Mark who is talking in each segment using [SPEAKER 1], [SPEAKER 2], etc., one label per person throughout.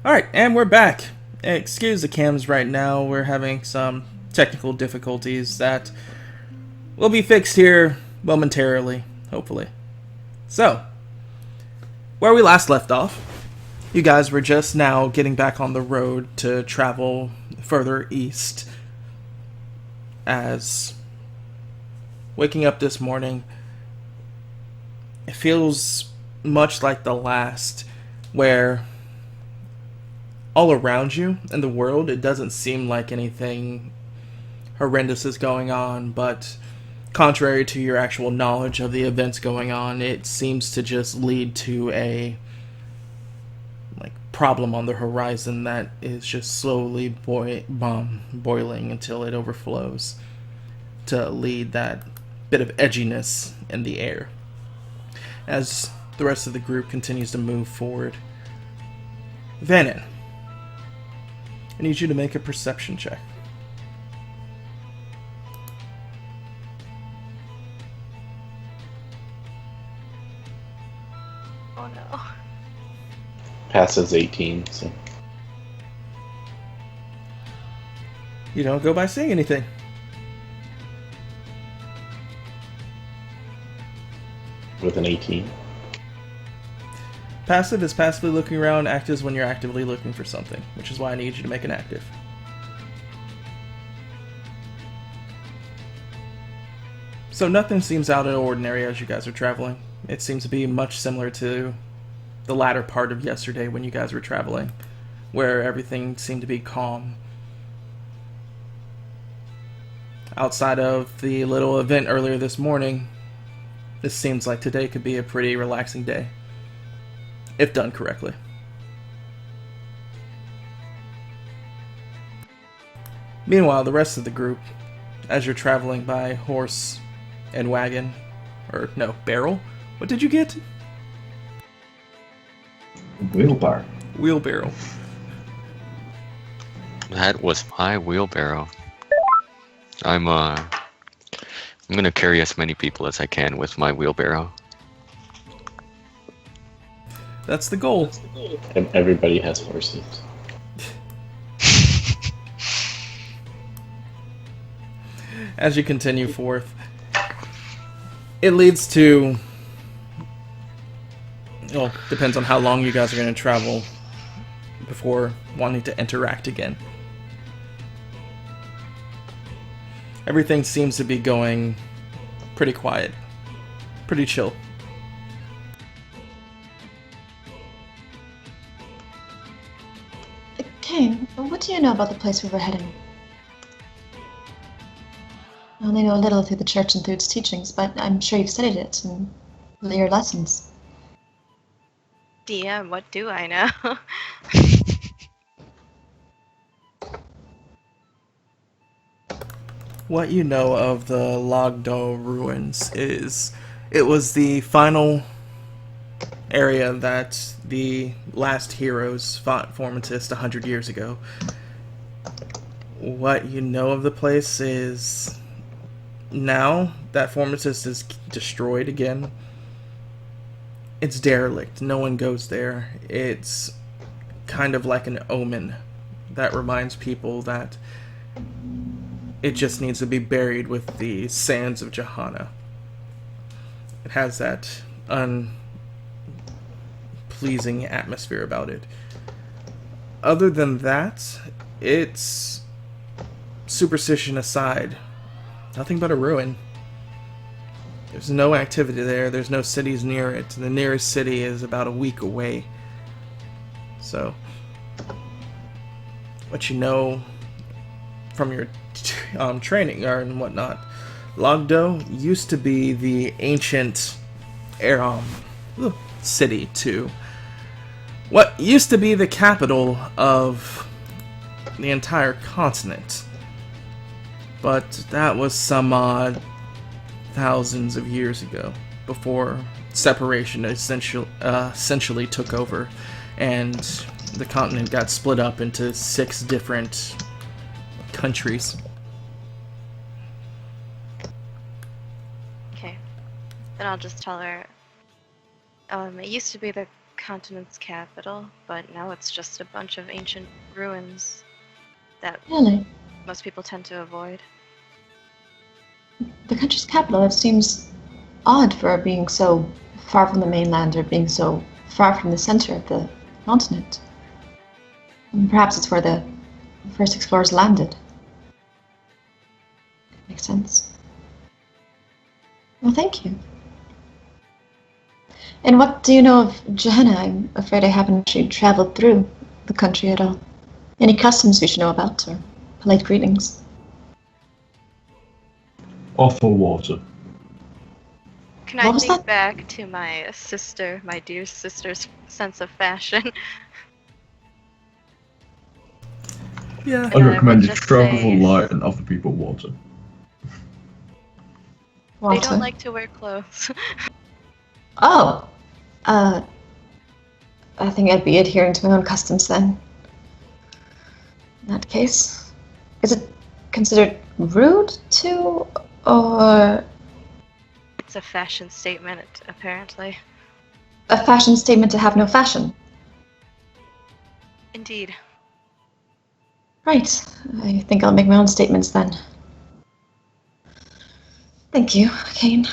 [SPEAKER 1] Alright, and we're back. Excuse the cams right now, we're having some technical difficulties that will be fixed here momentarily, hopefully. So, where we last left off, you guys were just now getting back on the road to travel further east, as waking up this morning, it feels much like the last, where all around you in the world, it doesn't seem like anything horrendous is going on, but contrary to your actual knowledge of the events going on, it seems to just lead to a problem on the horizon that is just slowly boiling until it overflows to lead that bit of edginess in the air. As the rest of the group continues to move forward, Vanin, I need you to make a perception check.
[SPEAKER 2] Oh no.
[SPEAKER 3] Passes 18, so.
[SPEAKER 1] You don't go by seeing anything.
[SPEAKER 3] With an 18.
[SPEAKER 1] Passive is passively looking around, active is when you're actively looking for something, which is why I need you to make an active. So nothing seems out of the ordinary as you guys are traveling. It seems to be much similar to the latter part of yesterday when you guys were traveling, where everything seemed to be calm. Outside of the little event earlier this morning, this seems like today could be a pretty relaxing day, if done correctly. Meanwhile, the rest of the group, as you're traveling by horse and wagon, or no, barrel? What did you get?
[SPEAKER 4] Wheelbarrow.
[SPEAKER 1] Wheelbarrow.
[SPEAKER 5] That was my wheelbarrow. I'm gonna carry as many people as I can with my wheelbarrow.
[SPEAKER 1] That's the goal.
[SPEAKER 3] Everybody has horses.
[SPEAKER 1] As you continue forth, it leads to... Well, depends on how long you guys are going to travel before wanting to interact again. Everything seems to be going pretty quiet, pretty chill.
[SPEAKER 6] Okay, what do you know about the place where we're heading? I only know a little through the church and through its teachings, but I'm sure you've studied it in your lessons.
[SPEAKER 2] DM, what do I know?
[SPEAKER 1] What you know of the Logdo ruins is it was the final area that the last heroes fought Formatist 100 years ago. What you know of the place is now that Formatist is destroyed again, it's derelict. No one goes there. It's kind of like an omen that reminds people that it just needs to be buried with the sands of Jahana. It has that unpleasing atmosphere about it. Other than that, it's, superstition aside, nothing but a ruin. There's no activity there. There's no cities near it. The nearest city is about a week away. So, what you know from your training and whatnot, Logdo used to be the ancient city to what used to be the capital of the entire continent. But that was some thousands of years ago, before separation essentially took over, and the continent got split up into 6 different countries.
[SPEAKER 2] Okay. Then I'll just tell her. It used to be the continent's capital, but now it's just a bunch of ancient ruins that
[SPEAKER 6] Really?
[SPEAKER 2] most people tend to avoid.
[SPEAKER 6] The country's capital, that seems odd for being so far from the mainland or being so far from the center of the continent. Perhaps it's where the first explorers landed. Makes sense. Well, thank you. And what do you know of Johanna? I'm afraid I haven't actually traveled through the country at all. Any customs we should know about, or polite greetings?
[SPEAKER 4] Offer water.
[SPEAKER 2] Can
[SPEAKER 6] What
[SPEAKER 2] I
[SPEAKER 6] was
[SPEAKER 2] think
[SPEAKER 6] that?
[SPEAKER 2] back to my sister, my dear sister's sense of fashion?
[SPEAKER 1] Yeah.
[SPEAKER 4] I'd
[SPEAKER 2] And I
[SPEAKER 4] recommend
[SPEAKER 2] would
[SPEAKER 4] you
[SPEAKER 2] just
[SPEAKER 4] travel
[SPEAKER 2] say-
[SPEAKER 4] light and offer people water.
[SPEAKER 6] Water.
[SPEAKER 2] They don't like to wear clothes.
[SPEAKER 6] Oh, I think I'd be adhering to my own customs then. In that case, is it considered rude to, or
[SPEAKER 2] It's a fashion statement, apparently.
[SPEAKER 6] a fashion statement to have no fashion?
[SPEAKER 2] Indeed.
[SPEAKER 6] Right. I think I'll make my own statements then. Thank you, Kane.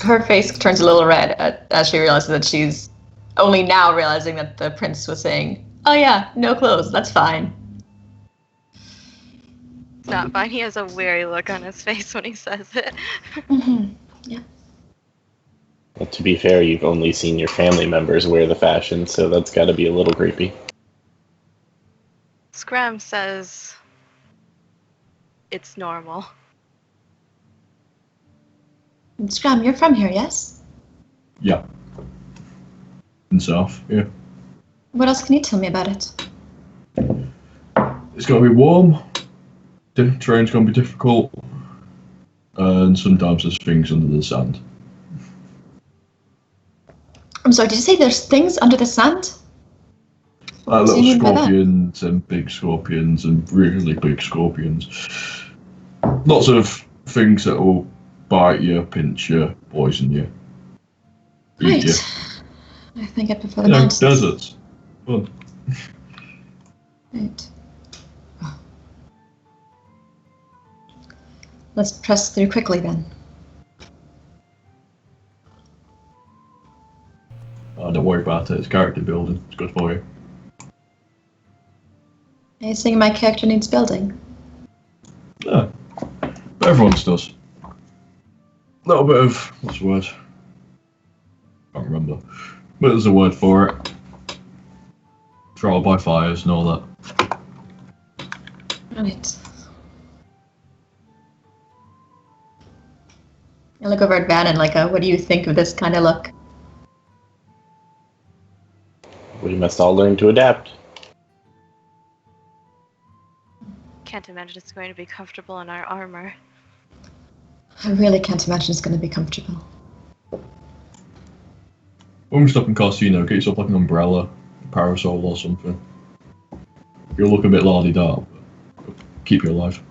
[SPEAKER 6] Her face turns a little red as she realizes that she's only now realizing that the prince was saying, "Oh yeah, no clothes, that's fine."
[SPEAKER 2] It's not fine. He has a weary look on his face when he says it.
[SPEAKER 6] Mm-hmm.
[SPEAKER 3] Well, to be fair, you've only seen your family members wear the fashion, so that's got to be a little creepy.
[SPEAKER 2] Scram says it's normal.
[SPEAKER 6] Scram, you're from here, yes?
[SPEAKER 4] Yeah. And south, yeah.
[SPEAKER 6] What else can you tell me about it?
[SPEAKER 4] It's got to be warm. The terrain's going to be difficult. And sometimes there's things under the sand.
[SPEAKER 6] I'm sorry, did you say there's things under the sand? What do
[SPEAKER 4] Little
[SPEAKER 6] you mean by that?
[SPEAKER 4] scorpions and big scorpions and really big scorpions. Lots of things that will bite you, pinch you, poison you, eat you.
[SPEAKER 6] I think I prefer the
[SPEAKER 4] You know,
[SPEAKER 6] mountains.
[SPEAKER 4] deserts. Fun.
[SPEAKER 6] Right. Let's press through quickly then.
[SPEAKER 4] Oh, don't worry about it. It's character building. It's good for you.
[SPEAKER 6] Are you saying my character needs building?
[SPEAKER 4] Yeah. Everyone's does. A little bit of, what's the word? Can't remember. But there's a word for it. Trial by fires and all that.
[SPEAKER 6] Right. I look over at Van and what do you think of this kind of look?
[SPEAKER 3] We must all learn to adapt.
[SPEAKER 2] Can't imagine it's going to be comfortable in our armor.
[SPEAKER 6] I really can't imagine it's going to be comfortable.
[SPEAKER 4] When we stop in Casino, get yourself like an umbrella, a parasol or something. You'll look a bit lardy-da, but keep you alive.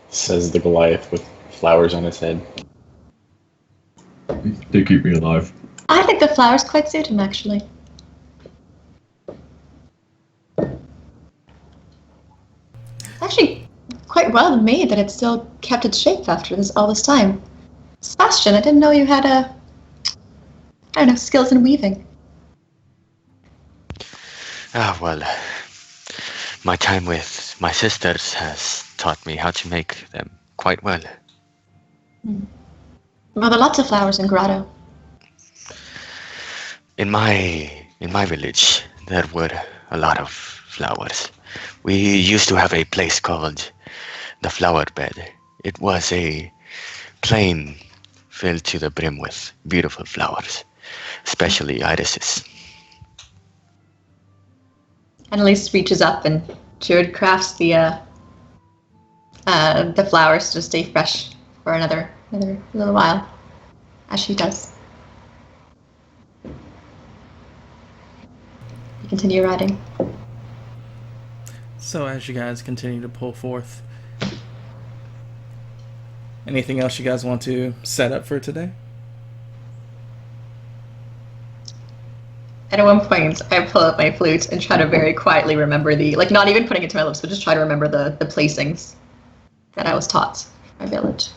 [SPEAKER 3] Says the Goliath with flowers on his head.
[SPEAKER 4] They keep me alive.
[SPEAKER 6] I think the flowers quite suit him, actually. It's actually quite well made that it still kept its shape after all this time. Sebastian, I didn't know you had skills in weaving.
[SPEAKER 5] Well, my time with my sisters has taught me how to make them quite well.
[SPEAKER 6] Well, there are lots of flowers in Grotto.
[SPEAKER 5] In my village, there were a lot of flowers. We used to have a place called the Flower Bed. It was a plain filled to the brim with beautiful flowers, especially irises.
[SPEAKER 6] Annalise reaches up and Jared crafts the flowers to stay fresh for another little while, as she does. You continue riding.
[SPEAKER 1] So as you guys continue to pull forth, Anything else you guys want to set up for today?
[SPEAKER 6] At one point, I pull out my flute and try to very quietly remember not even putting it to my lips, but just try to remember the placings that I was taught in my village.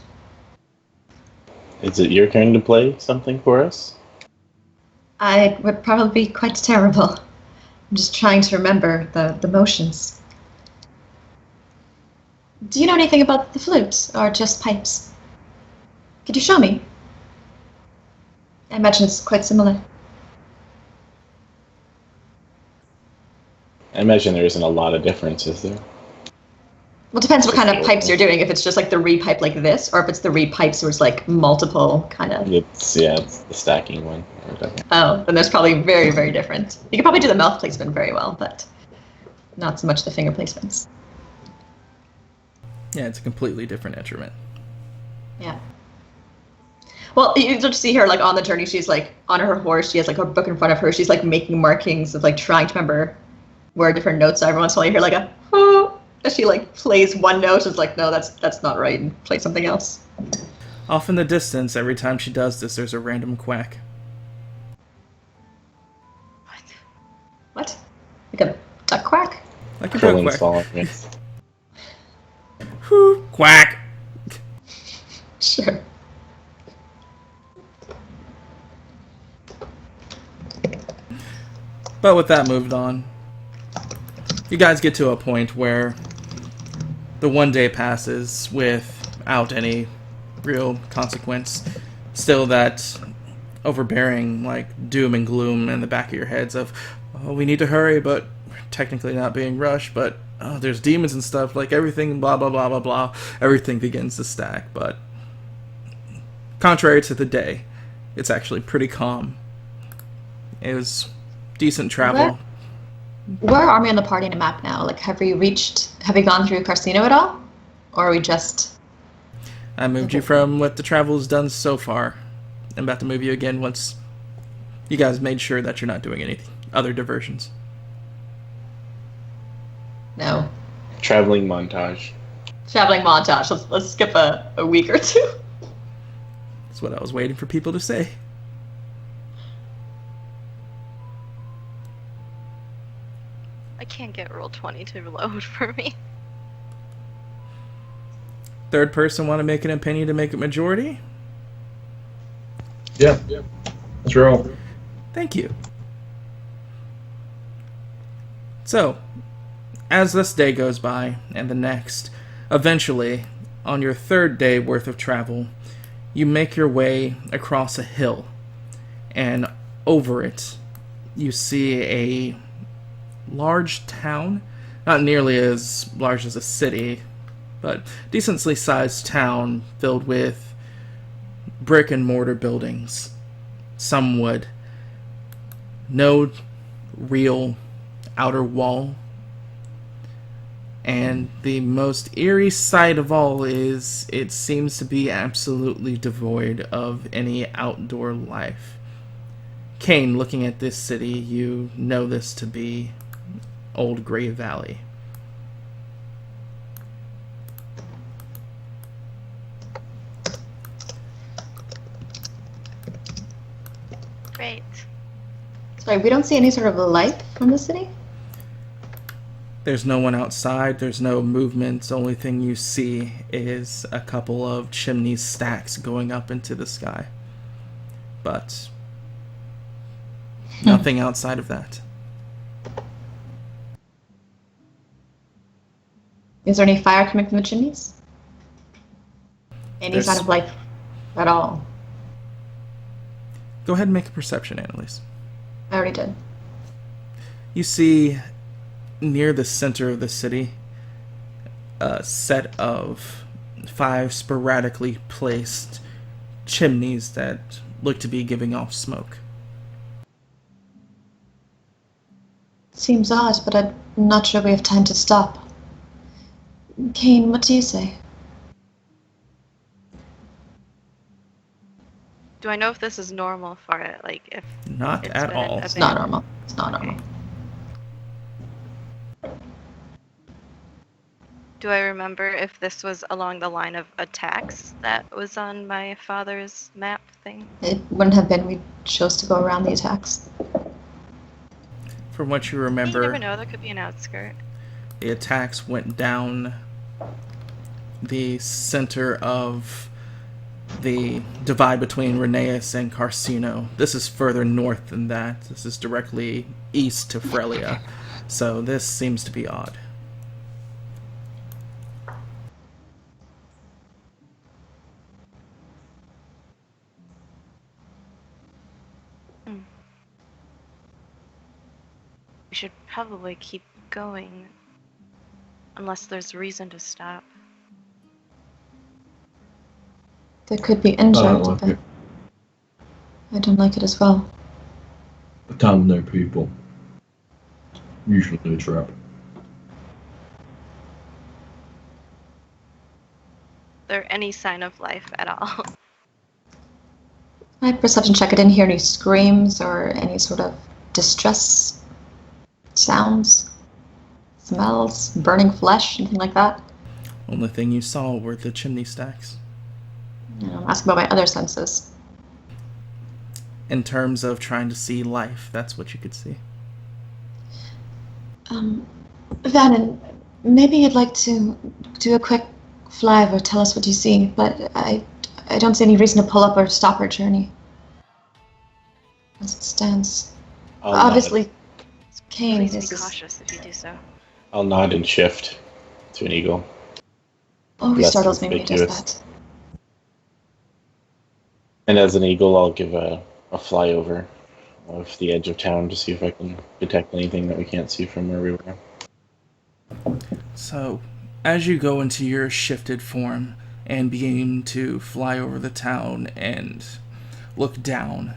[SPEAKER 3] Is it your turn to play something for us?
[SPEAKER 6] I would probably be quite terrible. I'm just trying to remember the motions. Do you know anything about the flute, or just pipes? Could you show me? I imagine it's quite similar.
[SPEAKER 3] I imagine there isn't a lot of differences there.
[SPEAKER 6] Well, it depends what kind of pipes you're doing. If it's just like the reed pipe like this, or if it's the reed pipes where it's like multiple kind of...
[SPEAKER 3] It's the stacking one.
[SPEAKER 6] Oh, then there's probably very, very different. You could probably do the mouth placement very well, but not so much the finger placements.
[SPEAKER 1] Yeah, it's a completely different instrument.
[SPEAKER 6] Yeah. Well, you just see her like on the journey. She's like on her horse. She has like her book in front of her. She's like making markings of like trying to remember where different notes are. Every once in a while you hear like a oh, as she like plays one note. It's like, no, that's not right, and play something else.
[SPEAKER 1] Off in the distance, every time she does this, there's a random quack.
[SPEAKER 6] What? Like a duck quack?
[SPEAKER 1] Like a duck
[SPEAKER 3] Krilling's
[SPEAKER 1] quack.
[SPEAKER 3] falling, yes.
[SPEAKER 1] Whoo, quack!
[SPEAKER 6] Sure.
[SPEAKER 1] But with that moved on, you guys get to a point where the one day passes without any real consequence. Still that overbearing, like, doom and gloom in the back of your heads of, oh, we need to hurry, but we're technically not being rushed, but oh, there's demons and stuff, like everything, blah, blah, blah, blah, blah. Everything begins to stack, but contrary to the day, it's actually pretty calm. It was decent travel.
[SPEAKER 6] Where are we on the party in a map now? Like, have we gone through Carcino at all? Or are we just...
[SPEAKER 1] I moved you from what the travel's done so far. I'm about to move you again once you guys made sure that you're not doing any other diversions.
[SPEAKER 6] No.
[SPEAKER 3] Traveling montage.
[SPEAKER 6] Traveling montage. Let's skip a week or two.
[SPEAKER 1] That's what I was waiting for people to say.
[SPEAKER 2] I can't get roll 20 to load for me.
[SPEAKER 1] Third person want to make an opinion to make it majority?
[SPEAKER 4] Yeah. Let's roll.
[SPEAKER 1] Thank you. So, as this day goes by, and the next, eventually, on your third day worth of travel, you make your way across a hill, and over it, you see a large town, not nearly as large as a city, but decently sized town filled with brick and mortar buildings. Some wood. No real outer wall. And the most eerie sight of all is it seems to be absolutely devoid of any outdoor life. Kane, looking at this city, you know this to be Old Grey Valley.
[SPEAKER 2] Great.
[SPEAKER 6] Sorry, we don't see any sort of light from the city?
[SPEAKER 1] There's no one outside, there's no movement. The only thing you see is a couple of chimney stacks going up into the sky. But nothing outside of that.
[SPEAKER 6] Is there any fire coming from the chimneys? Any
[SPEAKER 1] There's-
[SPEAKER 6] sign of life at all?
[SPEAKER 1] Go ahead and make a perception, Annalise.
[SPEAKER 6] I already did.
[SPEAKER 1] You see, near the center of the city, a set of 5 sporadically placed chimneys that look to be giving off smoke.
[SPEAKER 6] Seems odd, but I'm not sure we have time to stop. Kane, what do you say?
[SPEAKER 2] Do I know if this is normal for it? Like, if
[SPEAKER 1] Not
[SPEAKER 2] it's
[SPEAKER 1] at
[SPEAKER 2] been
[SPEAKER 1] all.
[SPEAKER 6] It's not normal. It's not normal.
[SPEAKER 2] Do I remember if this was along the line of attacks that was on my father's map thing?
[SPEAKER 6] It wouldn't have been. We chose to go around the attacks.
[SPEAKER 1] From what you
[SPEAKER 2] You never
[SPEAKER 1] remember,
[SPEAKER 2] know, there could be an outskirt.
[SPEAKER 1] the attacks went down the center of the divide between Rheneas and Carcino. This is further north than that. This is directly east to Frelia. So this seems to be odd.
[SPEAKER 2] We should probably keep going. Unless there's reason to stop.
[SPEAKER 6] There could be
[SPEAKER 4] I
[SPEAKER 6] injured,
[SPEAKER 4] don't like
[SPEAKER 6] but
[SPEAKER 4] it.
[SPEAKER 6] I don't like it as well.
[SPEAKER 4] A town with no people. Usually a trap.
[SPEAKER 2] There any sign of life at all?
[SPEAKER 6] My perception check. I didn't hear any screams or any sort of distress sounds, smells, burning flesh, anything like that.
[SPEAKER 1] Only thing you saw were the chimney stacks.
[SPEAKER 6] I'm asking about my other senses.
[SPEAKER 1] In terms of trying to see life, that's what you could see.
[SPEAKER 6] Vannon, maybe you'd like to do a quick flyover, tell us what you see, but I don't see any reason to pull up or stop our journey. As it stands. Obviously, Kane
[SPEAKER 2] Please
[SPEAKER 6] is...
[SPEAKER 2] be cautious if you do so.
[SPEAKER 3] I'll nod and shift to an eagle.
[SPEAKER 6] Oh, he
[SPEAKER 3] Less
[SPEAKER 6] startles me when he does
[SPEAKER 3] conspicuous.
[SPEAKER 6] that.
[SPEAKER 3] And as an eagle, I'll give a flyover of the edge of town to see if I can detect anything that we can't see from where we were.
[SPEAKER 1] So, as you go into your shifted form and begin to fly over the town and look down,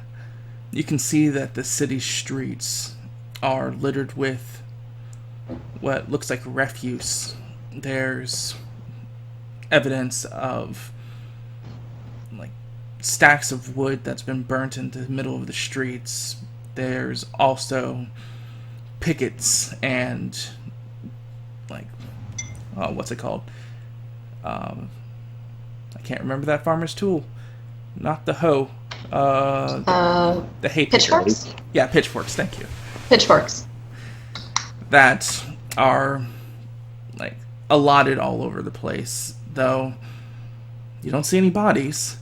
[SPEAKER 1] you can see that the city streets are littered with what looks like refuse. There's evidence of like stacks of wood that's been burnt into the middle of the streets. There's also pickets and what's it called? I can't remember that farmer's tool. Not the hoe. The hay picker.
[SPEAKER 6] Pitchforks?
[SPEAKER 1] Yeah, pitchforks. Thank you.
[SPEAKER 6] Pitchforks.
[SPEAKER 1] That are allotted all over the place. Though you don't see any bodies.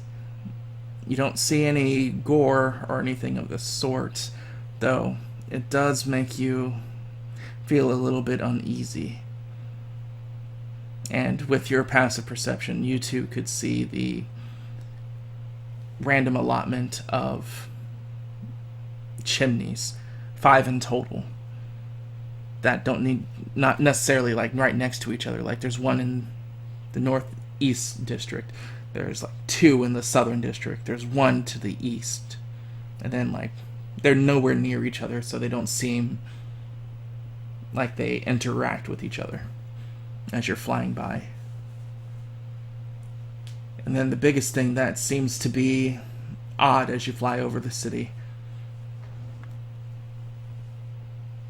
[SPEAKER 1] You don't see any gore or anything of the sort. Though it does make you feel a little bit uneasy. And with your passive perception, you too could see the random allotment of chimneys, 5 in total, that not necessarily right next to each other. Like there's one in the northeast district, there's 2 in the southern district, there's 1 to the east, and then they're nowhere near each other, so they don't seem like they interact with each other as you're flying by. And then the biggest thing that seems to be odd as you fly over the city,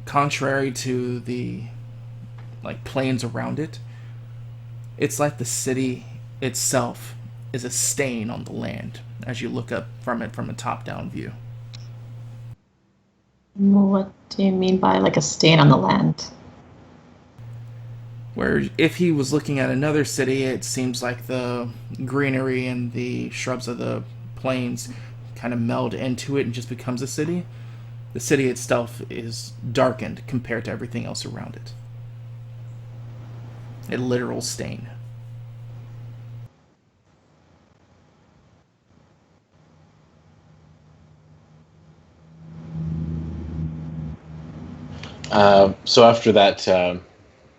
[SPEAKER 1] contrary to the plains around it, it's like the city itself is a stain on the land as you look up from it from a top-down view.
[SPEAKER 6] What do you mean by a stain on the land?
[SPEAKER 1] Where if he was looking at another city, it seems like the greenery and the shrubs of the plains kind of meld into it and just becomes a city. The city itself is darkened compared to everything else around it. A literal stain.
[SPEAKER 3] So after that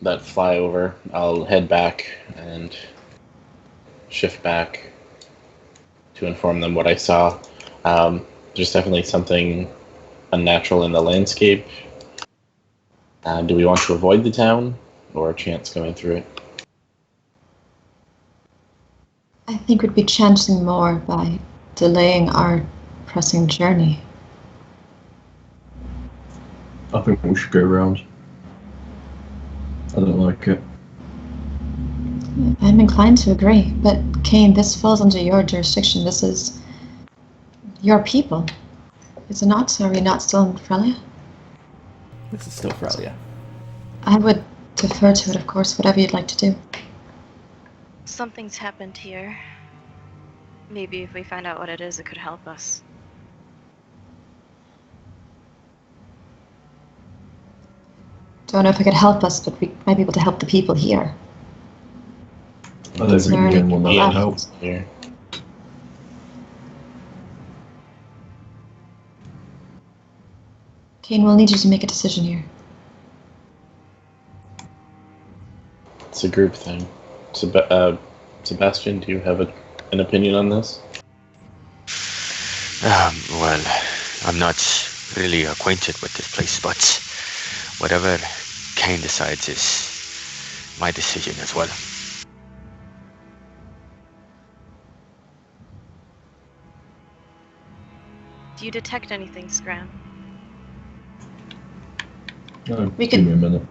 [SPEAKER 3] flyover, I'll head back and shift back to inform them what I saw. There's definitely something unnatural in the landscape. Do we want to avoid the town or a chance going through it?
[SPEAKER 6] I think we'd be chancing more by delaying our pressing journey.
[SPEAKER 4] I think we should go round. I don't like it.
[SPEAKER 6] I'm inclined to agree, but Kane, this falls under your jurisdiction. This is your people. Is it not? Are we not still in Frelia?
[SPEAKER 1] This is still Frelia.
[SPEAKER 6] I would defer to it, of course, whatever you'd like to do.
[SPEAKER 2] Something's happened here. Maybe if we find out what it is, it could help us.
[SPEAKER 6] Don't know if it could help us, but we might be able to help the people here.
[SPEAKER 4] I don't think
[SPEAKER 6] Sorry.
[SPEAKER 4] anyone that
[SPEAKER 6] Yeah.
[SPEAKER 4] would help.
[SPEAKER 3] Here.
[SPEAKER 6] Kane, we'll need you to make a decision here.
[SPEAKER 3] It's a group thing. Sebastian, do you have an opinion on this?
[SPEAKER 5] Well, I'm not really acquainted with this place, but whatever Kane decides is my decision as well.
[SPEAKER 2] Do you detect anything, Scram?
[SPEAKER 4] No,
[SPEAKER 6] We
[SPEAKER 4] give
[SPEAKER 6] could-
[SPEAKER 4] me a minute.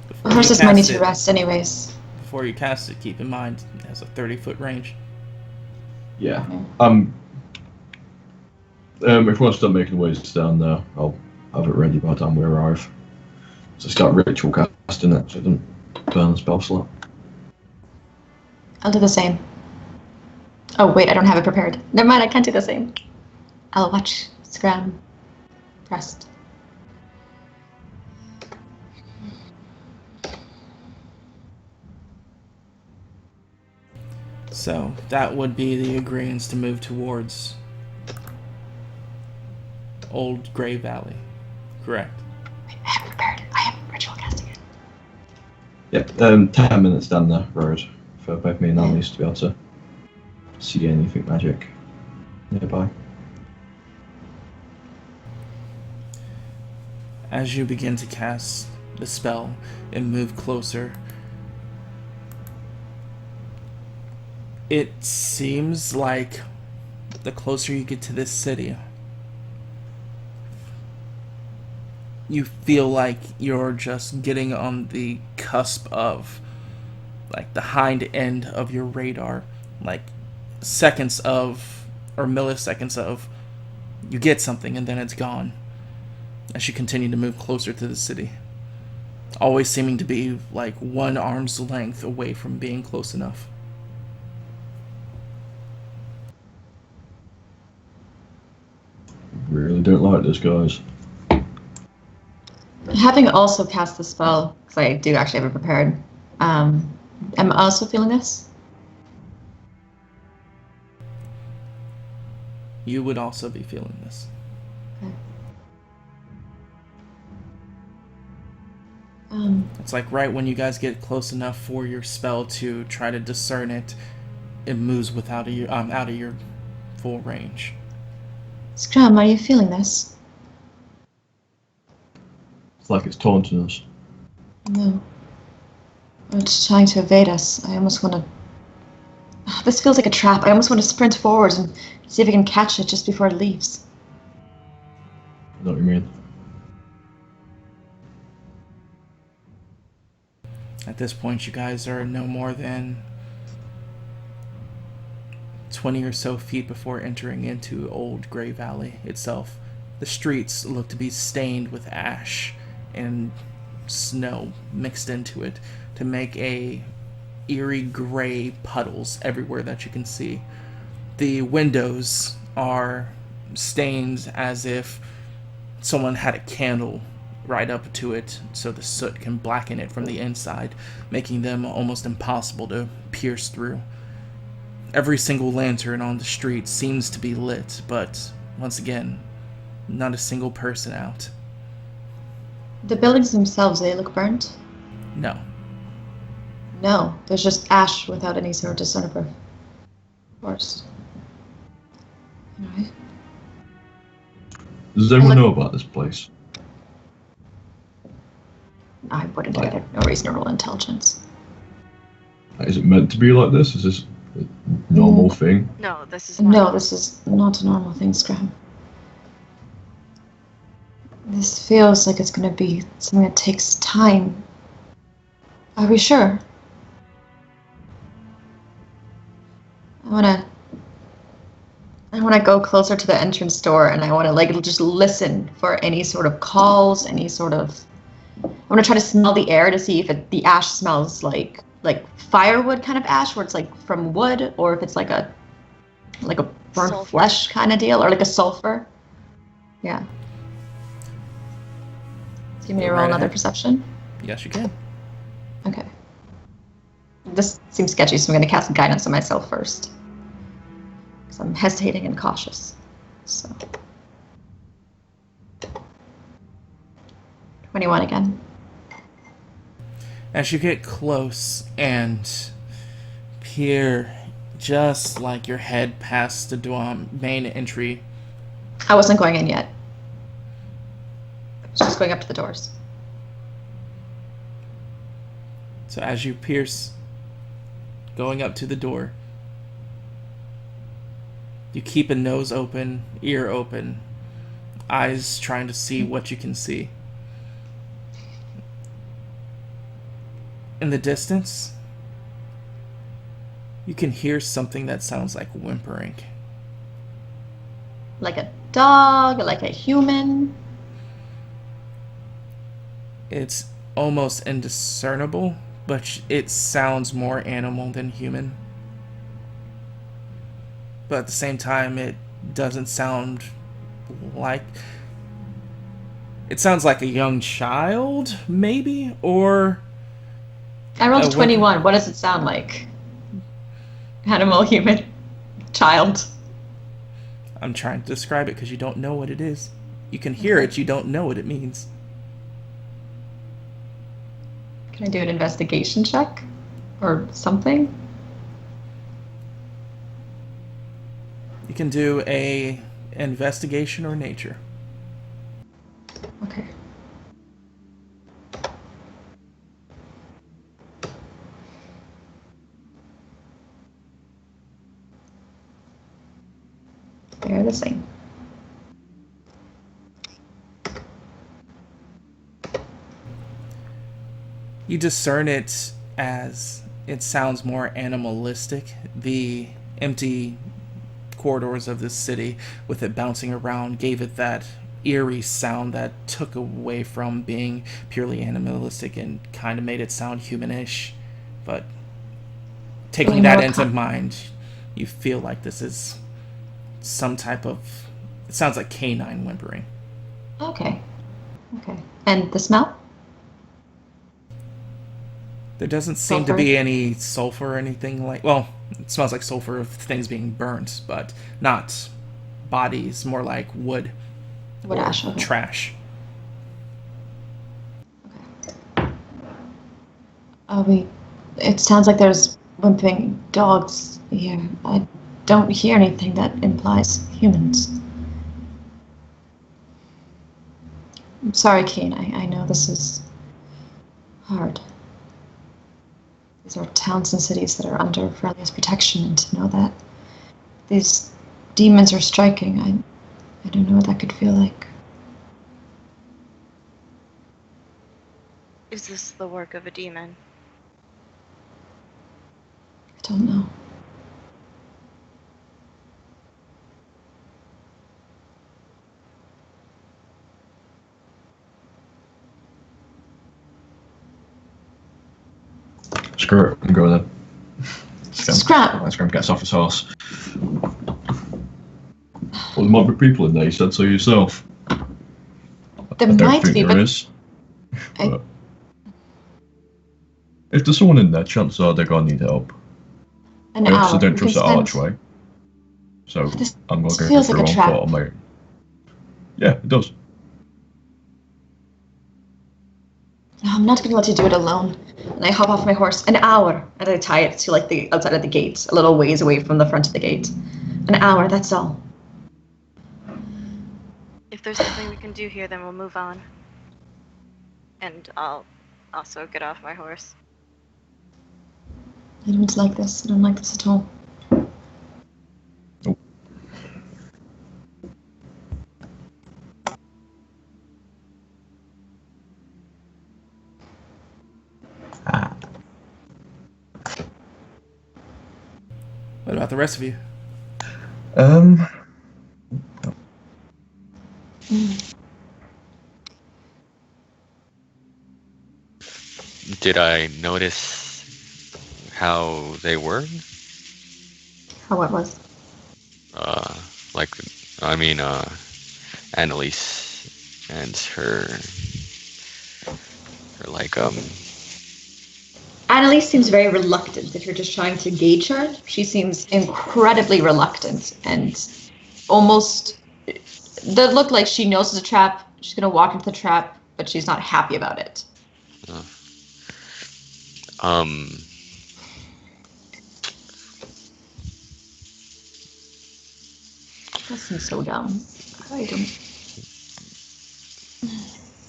[SPEAKER 1] Before you
[SPEAKER 6] Horses might need
[SPEAKER 1] cast
[SPEAKER 6] to
[SPEAKER 1] it-
[SPEAKER 6] rest anyways.
[SPEAKER 1] Before you cast it, keep in mind it has a 30-foot range.
[SPEAKER 4] Yeah. If everyone's done making ways down there, I'll have it ready by the time we arrive. So it's got ritual cast in it, so it doesn't burn the spell slot.
[SPEAKER 6] I'll do the same. Oh, wait, I don't have it prepared. Never mind, I can't do the same. I'll watch Scram pressed.
[SPEAKER 1] So that would be the agreements to move towards Old Grey Valley. Correct.
[SPEAKER 6] Wait, I have it prepared. I am ritual casting it.
[SPEAKER 4] Yep, 10 minutes down the road for both me and Annalise to be able to see anything magic nearby.
[SPEAKER 1] As you begin to cast the spell and move closer, it seems like the closer you get to this city, you feel like you're just getting on the cusp of, like, the hind end of your radar. Like, seconds of, or milliseconds of, you get something and then it's gone. As you continue to move closer to the city, always seeming to be like one arm's length away from being close enough.
[SPEAKER 4] Really don't like this, guys.
[SPEAKER 6] Having also cast the spell, because I do actually have it prepared, am I also feeling this?
[SPEAKER 1] You would also be feeling this. It's like right when you guys get close enough for your spell to try to discern it, it moves without out of your full range.
[SPEAKER 6] Scram, are you feeling this?
[SPEAKER 4] It's like it's taunting us.
[SPEAKER 6] No. It's trying to evade us. I almost want to... This feels like a trap. I almost want to sprint forward and see if I can catch it just before it leaves.
[SPEAKER 4] I know what you mean.
[SPEAKER 1] At this point, you guys are no more than 20 or so feet before entering into Old Grey Valley itself. The streets look to be stained with ash and snow mixed into it to make a eerie gray puddles everywhere that you can see. The windows are stained as if someone had a candle right up to it so the soot can blacken it from the inside, making them almost impossible to pierce through. Every single lantern on the street seems to be lit, but once again, not a single person out.
[SPEAKER 6] The buildings themselves, they look burnt?
[SPEAKER 1] No.
[SPEAKER 6] No, there's just ash without any sort of discernible force. Alright.
[SPEAKER 4] Does everyone know about this place?
[SPEAKER 6] I wouldn't get it. No reasonable intelligence.
[SPEAKER 4] Is it meant to be like this? Is this a normal thing?
[SPEAKER 2] No, this is
[SPEAKER 6] No,
[SPEAKER 2] not.
[SPEAKER 6] this is not a normal thing, Scram. This feels like it's going to be something that takes time. Are we sure? I wanna go closer to the entrance door, and I wanna like just listen for any sort of calls, any sort of. I wanna try to smell the air to see if the ash smells like firewood kind of ash, where it's like from wood, or if it's like a burnt
[SPEAKER 2] Sulfur.
[SPEAKER 6] flesh kind of deal, or like a sulfur. Yeah. So give me
[SPEAKER 1] Go
[SPEAKER 6] a roll
[SPEAKER 1] right
[SPEAKER 6] another
[SPEAKER 1] ahead.
[SPEAKER 6] perception.
[SPEAKER 1] Yes, you can.
[SPEAKER 6] Okay. This seems sketchy, so I'm going to cast guidance on myself first. Because I'm hesitating and cautious. So. 21 again.
[SPEAKER 1] As you get close and peer just like your head past the main entry,
[SPEAKER 6] I wasn't going in yet. I was just going up to the doors.
[SPEAKER 1] so as you pierce going up to the door, you keep a nose open, ear open, eyes trying to see what you can see. In the distance, you can hear something that sounds like whimpering.
[SPEAKER 6] Like a dog, like a human.
[SPEAKER 1] It's almost indiscernible, but it sounds more animal than human. But at the same time, it doesn't sound like... It sounds like a young child, maybe? Or...
[SPEAKER 6] I rolled
[SPEAKER 1] a
[SPEAKER 6] a 21. What does it sound like? Animal, human, child.
[SPEAKER 1] I'm trying to describe it because you don't know what it is. You can hear it, you don't know what it means.
[SPEAKER 6] Can I do an investigation check? Or something?
[SPEAKER 1] You can do a investigation or nature.
[SPEAKER 6] Okay. They're the same.
[SPEAKER 1] You discern it as it sounds more animalistic. The empty corridors of this city, with it bouncing around, gave it that eerie sound that took away from being purely animalistic and kind of made it sound humanish. But taking
[SPEAKER 6] Really
[SPEAKER 1] that
[SPEAKER 6] more
[SPEAKER 1] into mind, you feel like this is some type of... It sounds like canine whimpering.
[SPEAKER 6] Okay. Okay. And the smell?
[SPEAKER 1] There doesn't seem
[SPEAKER 6] Sulfur?
[SPEAKER 1] to be any sulfur or anything like... Well, it smells like sulfur of things being burnt, but not bodies, more like wood
[SPEAKER 6] Wood
[SPEAKER 1] or
[SPEAKER 6] ash, okay.
[SPEAKER 1] trash.
[SPEAKER 6] It sounds like there's whimpering dogs here. I don't hear anything that implies humans. I'm sorry, Kane. I know this is hard. These are towns and cities that are under Feralia's protection, and to know that these demons are striking, I don't know what that could feel like.
[SPEAKER 2] Is this the work of a demon?
[SPEAKER 6] I don't know.
[SPEAKER 4] Screw it and go then.
[SPEAKER 6] Scrap!
[SPEAKER 4] Scram gets off his horse. Well, there might be people in there, you said so yourself.
[SPEAKER 6] There
[SPEAKER 4] I don't
[SPEAKER 6] might
[SPEAKER 4] think
[SPEAKER 6] be,
[SPEAKER 4] there
[SPEAKER 6] but
[SPEAKER 4] is. But if there's someone in there, chances are they're gonna need help.
[SPEAKER 6] an
[SPEAKER 4] I
[SPEAKER 6] hour.
[SPEAKER 4] also don't
[SPEAKER 6] We can
[SPEAKER 4] trust that
[SPEAKER 6] spend-
[SPEAKER 4] archway. So
[SPEAKER 6] This
[SPEAKER 4] I'm gonna go
[SPEAKER 6] feels
[SPEAKER 4] through
[SPEAKER 6] like a
[SPEAKER 4] on
[SPEAKER 6] trap.
[SPEAKER 4] foot on my own. Yeah, it does.
[SPEAKER 6] No, I'm not gonna let you do it alone. And I hop off my horse. An hour, and I tie it to like the outside of the gate, a little ways away from the front of the gate. An hour, that's all.
[SPEAKER 2] If there's nothing we can do here, then we'll move on. And I'll also get off my horse.
[SPEAKER 6] I don't like this. I don't like this at all.
[SPEAKER 4] Nope.
[SPEAKER 1] What about about the rest of you?
[SPEAKER 6] Mm.
[SPEAKER 5] Did I notice how they were?
[SPEAKER 6] How it was?
[SPEAKER 5] Like, I mean, Annalise and her like,
[SPEAKER 6] Annalise seems very reluctant. If you're just trying to gauge her, she seems incredibly reluctant and almost does look like she knows it's a trap. She's gonna walk into the trap, but she's not happy about it. That seems so dumb. I don't.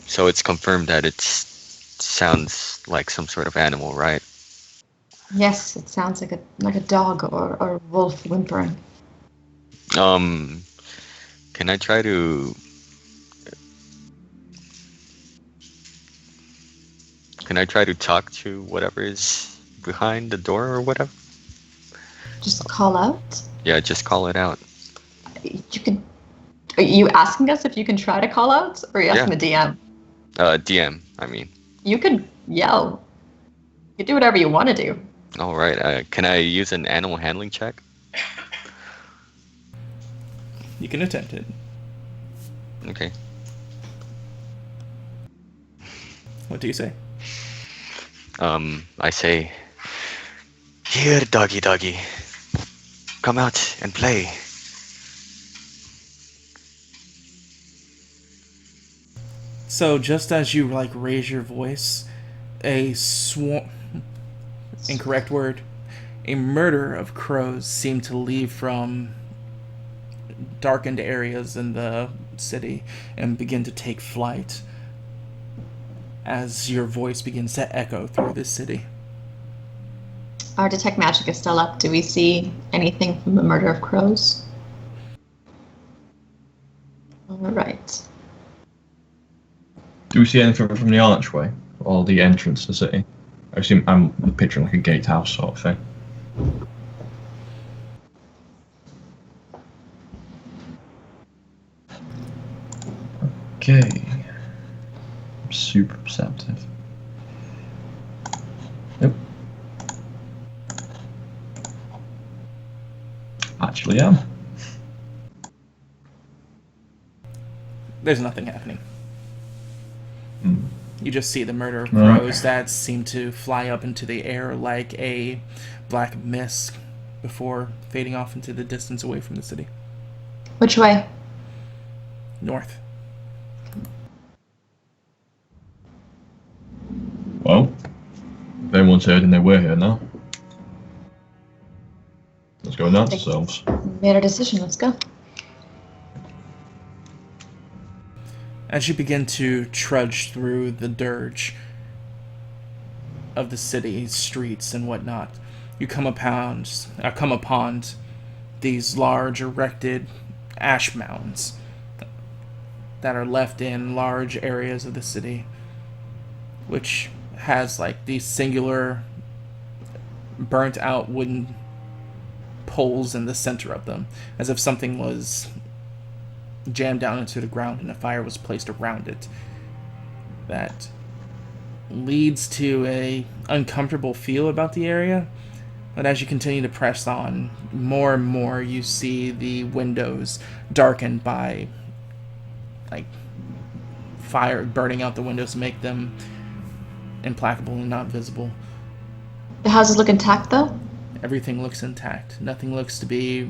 [SPEAKER 5] So it's confirmed that it sounds like some sort of animal, right?
[SPEAKER 6] Yes, it sounds like a dog or a wolf whimpering.
[SPEAKER 5] Can I try to talk to whatever is behind the door or whatever?
[SPEAKER 6] Just call out.
[SPEAKER 5] Yeah, just call it out.
[SPEAKER 6] You could. Are you asking us if you can try to call out, or are you asking the DM?
[SPEAKER 5] DM, I mean.
[SPEAKER 6] You could yell. You can do whatever you want to do.
[SPEAKER 5] All right. Can I use an animal handling check?
[SPEAKER 1] You can attempt it.
[SPEAKER 5] Okay.
[SPEAKER 1] What do you say?
[SPEAKER 5] I say, here, doggy, come out and play.
[SPEAKER 1] So just as you like raise your voice, a incorrect word, a murder of crows seem to leave from darkened areas in the city and begin to take flight as your voice begins to echo through the city.
[SPEAKER 6] Our detect magic is still up. Do we see anything from the murder of crows? All right.
[SPEAKER 4] Do we see anything from the archway or the entrance to the city? I assume I'm picturing like a gatehouse sort of thing. Okay. I'm super perceptive. Yep. Actually am.
[SPEAKER 1] There's nothing happening.
[SPEAKER 4] Hmm.
[SPEAKER 1] You just see the murder of
[SPEAKER 4] Okay.
[SPEAKER 1] crows that seem to fly up into the air like a black mist before fading off into the distance away from the city.
[SPEAKER 6] Which way?
[SPEAKER 1] North.
[SPEAKER 4] Well, if anyone's heard and we're here now. Let's go announce ourselves.
[SPEAKER 6] Made our decision. Let's go.
[SPEAKER 1] As you begin to trudge through the dirge of the city streets and whatnot, you come upon these large erected ash mounds that are left in large areas of the city, which has like these singular burnt out wooden poles in the center of them, as if something was jammed down into the ground and a fire was placed around it. That leads to a uncomfortable feel about the area, but as you continue to press on, more and more you see the windows darkened by like fire burning out the windows to make them implacable and not visible.
[SPEAKER 6] The houses look intact, though.
[SPEAKER 1] Everything looks intact. Nothing looks to be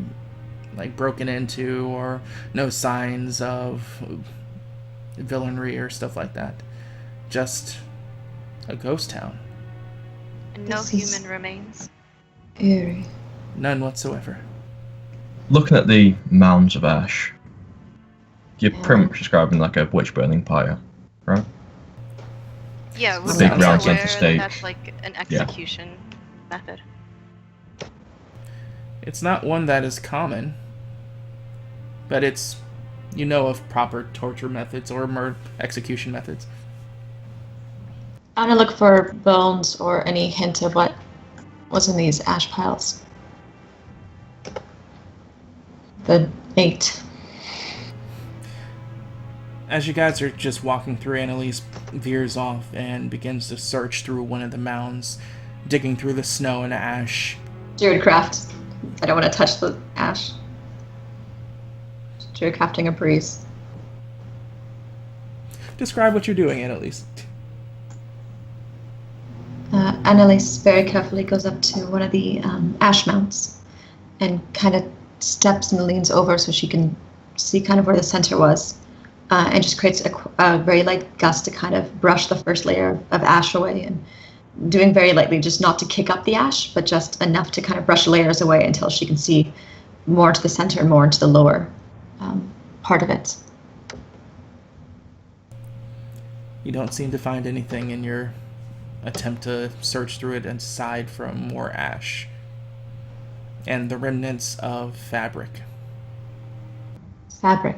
[SPEAKER 1] like broken into, or no signs of villainy or stuff like that. Just a ghost town.
[SPEAKER 2] And no
[SPEAKER 6] This is-
[SPEAKER 2] human remains.
[SPEAKER 6] Eerie.
[SPEAKER 1] None whatsoever.
[SPEAKER 4] Looking at the mounds of ash, you're
[SPEAKER 6] Yeah.
[SPEAKER 4] pretty much describing like a witch burning pyre, right?
[SPEAKER 2] Yeah,
[SPEAKER 6] The
[SPEAKER 2] we're
[SPEAKER 6] big
[SPEAKER 2] aware
[SPEAKER 6] round
[SPEAKER 4] center
[SPEAKER 2] that
[SPEAKER 4] stage.
[SPEAKER 2] that's like an execution method.
[SPEAKER 1] It's not one that is common, but it's, you know, of proper torture methods or execution methods.
[SPEAKER 6] I'm gonna look for bones or any hint of what was in these ash piles. The 8.
[SPEAKER 1] As you guys are just walking through, Annalise veers off and begins to search through one of the mounds, digging through the snow and ash.
[SPEAKER 6] Druidcraft. I don't want to touch the ash. Druidcrafting a breeze.
[SPEAKER 1] Describe what you're doing, Annalise.
[SPEAKER 6] Annalise very carefully goes up to one of the ash mounts and kind of steps and leans over so she can see kind of where the center was, and just creates a very light gust to kind of brush the first layer of ash away, and doing very lightly, just not to kick up the ash, but just enough to kind of brush layers away until she can see more to the center and more into the lower part of it.
[SPEAKER 1] You don't seem to find anything in your attempt to search through it aside from more ash and the remnants of fabric.
[SPEAKER 6] Fabric.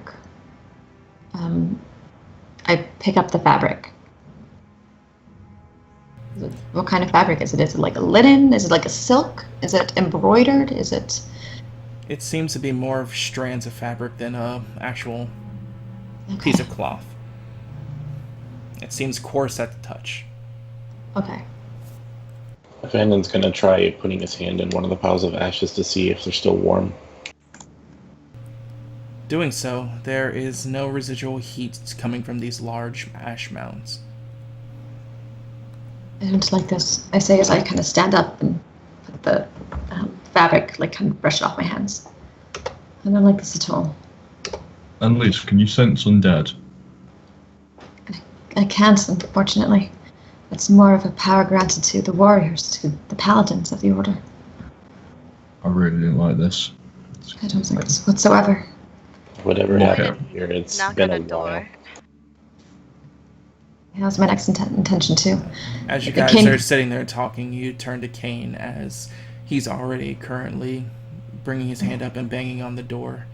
[SPEAKER 6] I pick up the fabric. What kind of fabric is it? Is it like a linen? Is it like a silk? Is it embroidered? Is it...
[SPEAKER 1] It seems to be more of strands of fabric than a actual
[SPEAKER 6] Okay.
[SPEAKER 1] piece of cloth. It seems coarse at the touch.
[SPEAKER 6] Okay.
[SPEAKER 3] Vandon's gonna try putting his hand in one of the piles of ashes to see if they're still warm.
[SPEAKER 1] Doing so, there is no residual heat coming from these large ash mounds.
[SPEAKER 6] I don't like this. I say as I kind of stand up and put the fabric, like kind of brush it off my hands. I don't like this at all.
[SPEAKER 4] Annalise, can you sense undead?
[SPEAKER 6] I can't, unfortunately. It's more of a power granted to the warriors, to the paladins of the order.
[SPEAKER 4] I really didn't like this.
[SPEAKER 6] I don't like this whatsoever.
[SPEAKER 3] Whatever
[SPEAKER 4] Okay.
[SPEAKER 3] happened here, it's
[SPEAKER 2] Knock
[SPEAKER 3] been
[SPEAKER 2] on
[SPEAKER 3] a
[SPEAKER 2] a
[SPEAKER 3] while.
[SPEAKER 2] door.
[SPEAKER 6] That was my next intention too.
[SPEAKER 1] As you
[SPEAKER 6] The
[SPEAKER 1] guys
[SPEAKER 6] king-
[SPEAKER 1] are sitting there talking, you turn to Kane as he's already currently bringing his hand up and banging on the door.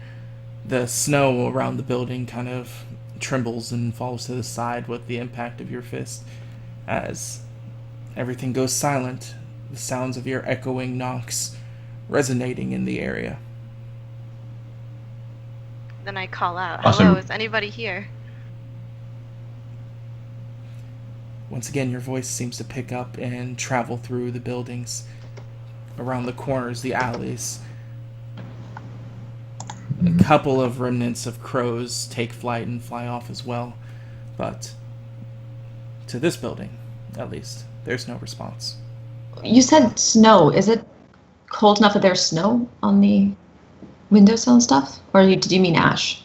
[SPEAKER 1] The snow around the building kind of trembles and falls to the side with the impact of your fist as everything goes silent, the sounds of your echoing knocks resonating in the area.
[SPEAKER 2] Then I call out,
[SPEAKER 4] Awesome.
[SPEAKER 2] "Hello, is anybody here?"
[SPEAKER 1] Once again, your voice seems to pick up and travel through the buildings, around the corners, the alleys. A couple of remnants of crows take flight and fly off as well, but to this building, at least, there's no response.
[SPEAKER 6] You said snow. Is it cold enough that there's snow on the windowsill and stuff? Or did you mean ash?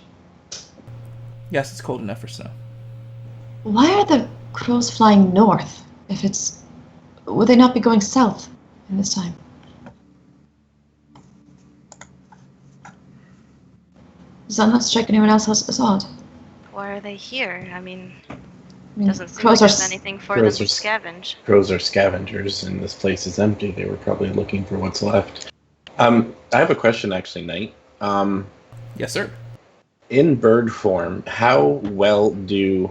[SPEAKER 1] Yes, it's cold enough for snow.
[SPEAKER 6] Why are the crows flying north? If it's... Would they not be going south in this time? Does that not strike anyone else as odd?
[SPEAKER 2] Why are they here? I mean,
[SPEAKER 6] I mean,
[SPEAKER 2] doesn't seem
[SPEAKER 6] crows
[SPEAKER 2] like
[SPEAKER 6] are
[SPEAKER 2] there's
[SPEAKER 6] s-
[SPEAKER 2] anything for them
[SPEAKER 3] crows
[SPEAKER 2] to
[SPEAKER 3] are s-
[SPEAKER 2] scavenge.
[SPEAKER 3] Crows are scavengers, and this place is empty. They were probably looking for what's left. I have a question, actually, Knight.
[SPEAKER 1] Yes, sir.
[SPEAKER 3] In bird form, how well do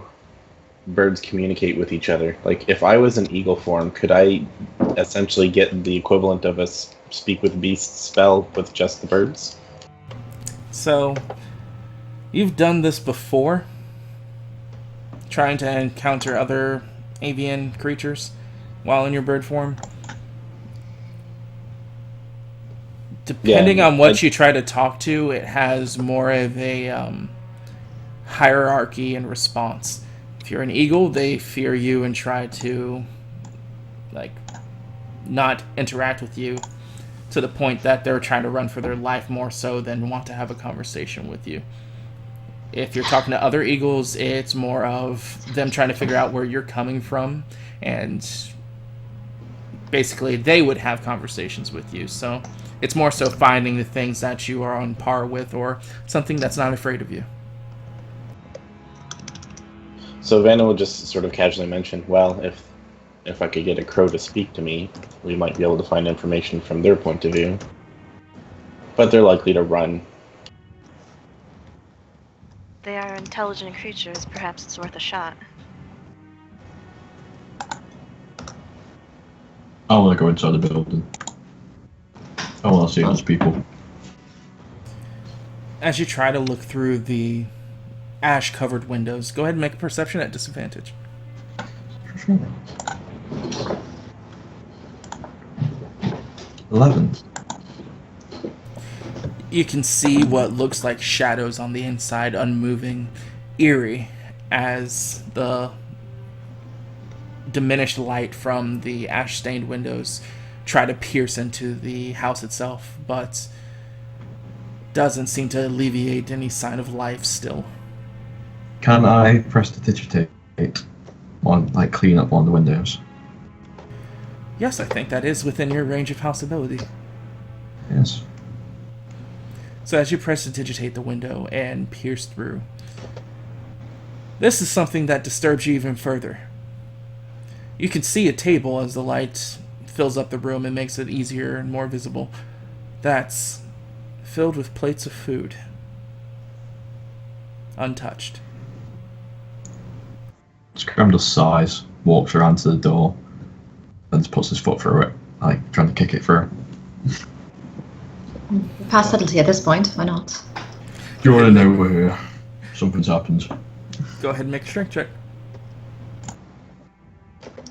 [SPEAKER 3] birds communicate with each other? Like, if I was in eagle form, could I essentially get the equivalent of a speak with beasts spell with just the birds?
[SPEAKER 1] So, you've done this before, trying to encounter other avian creatures while in your bird form. Depending
[SPEAKER 3] Yeah,
[SPEAKER 1] on what
[SPEAKER 3] I-
[SPEAKER 1] you try to talk to, it has more of a hierarchy and response. If you're an eagle, they fear you and try to, like, not interact with you to the point that they're trying to run for their life more so than want to have a conversation with you. If you're talking to other eagles, it's more of them trying to figure out where you're coming from, and basically they would have conversations with you. So it's more so finding the things that you are on par with or something that's not afraid of you.
[SPEAKER 3] So Vanna will just sort of casually mention, well, if I could get a crow to speak to me, we might be able to find information from their point of view. But they're likely to run.
[SPEAKER 2] They are intelligent creatures. Perhaps it's worth a shot.
[SPEAKER 4] I want to go inside the building. I want to see those people.
[SPEAKER 1] As you try to look through the ash-covered windows, go ahead and make a perception at disadvantage.
[SPEAKER 4] 11.
[SPEAKER 1] You can see what looks like shadows on the inside, unmoving, eerie, as the diminished light from the ash-stained windows try to pierce into the house itself, but doesn't seem to alleviate any sign of life still.
[SPEAKER 4] Can I prestidigitate on, like, clean up one of the windows?
[SPEAKER 1] Yes, I think that is within your range of possibility.
[SPEAKER 4] Yes.
[SPEAKER 1] So as you prestidigitate the window and pierce through, this is something that disturbs you even further. You can see a table as the light fills up the room and makes it easier and more visible. That's filled with plates of food. Untouched.
[SPEAKER 4] Scram just sighs, walks around to the door, and just puts his foot through it, like trying to kick it through.
[SPEAKER 6] Past subtlety at this point, why not?
[SPEAKER 4] You want to know where something's happened?
[SPEAKER 1] Go ahead and make a strength check.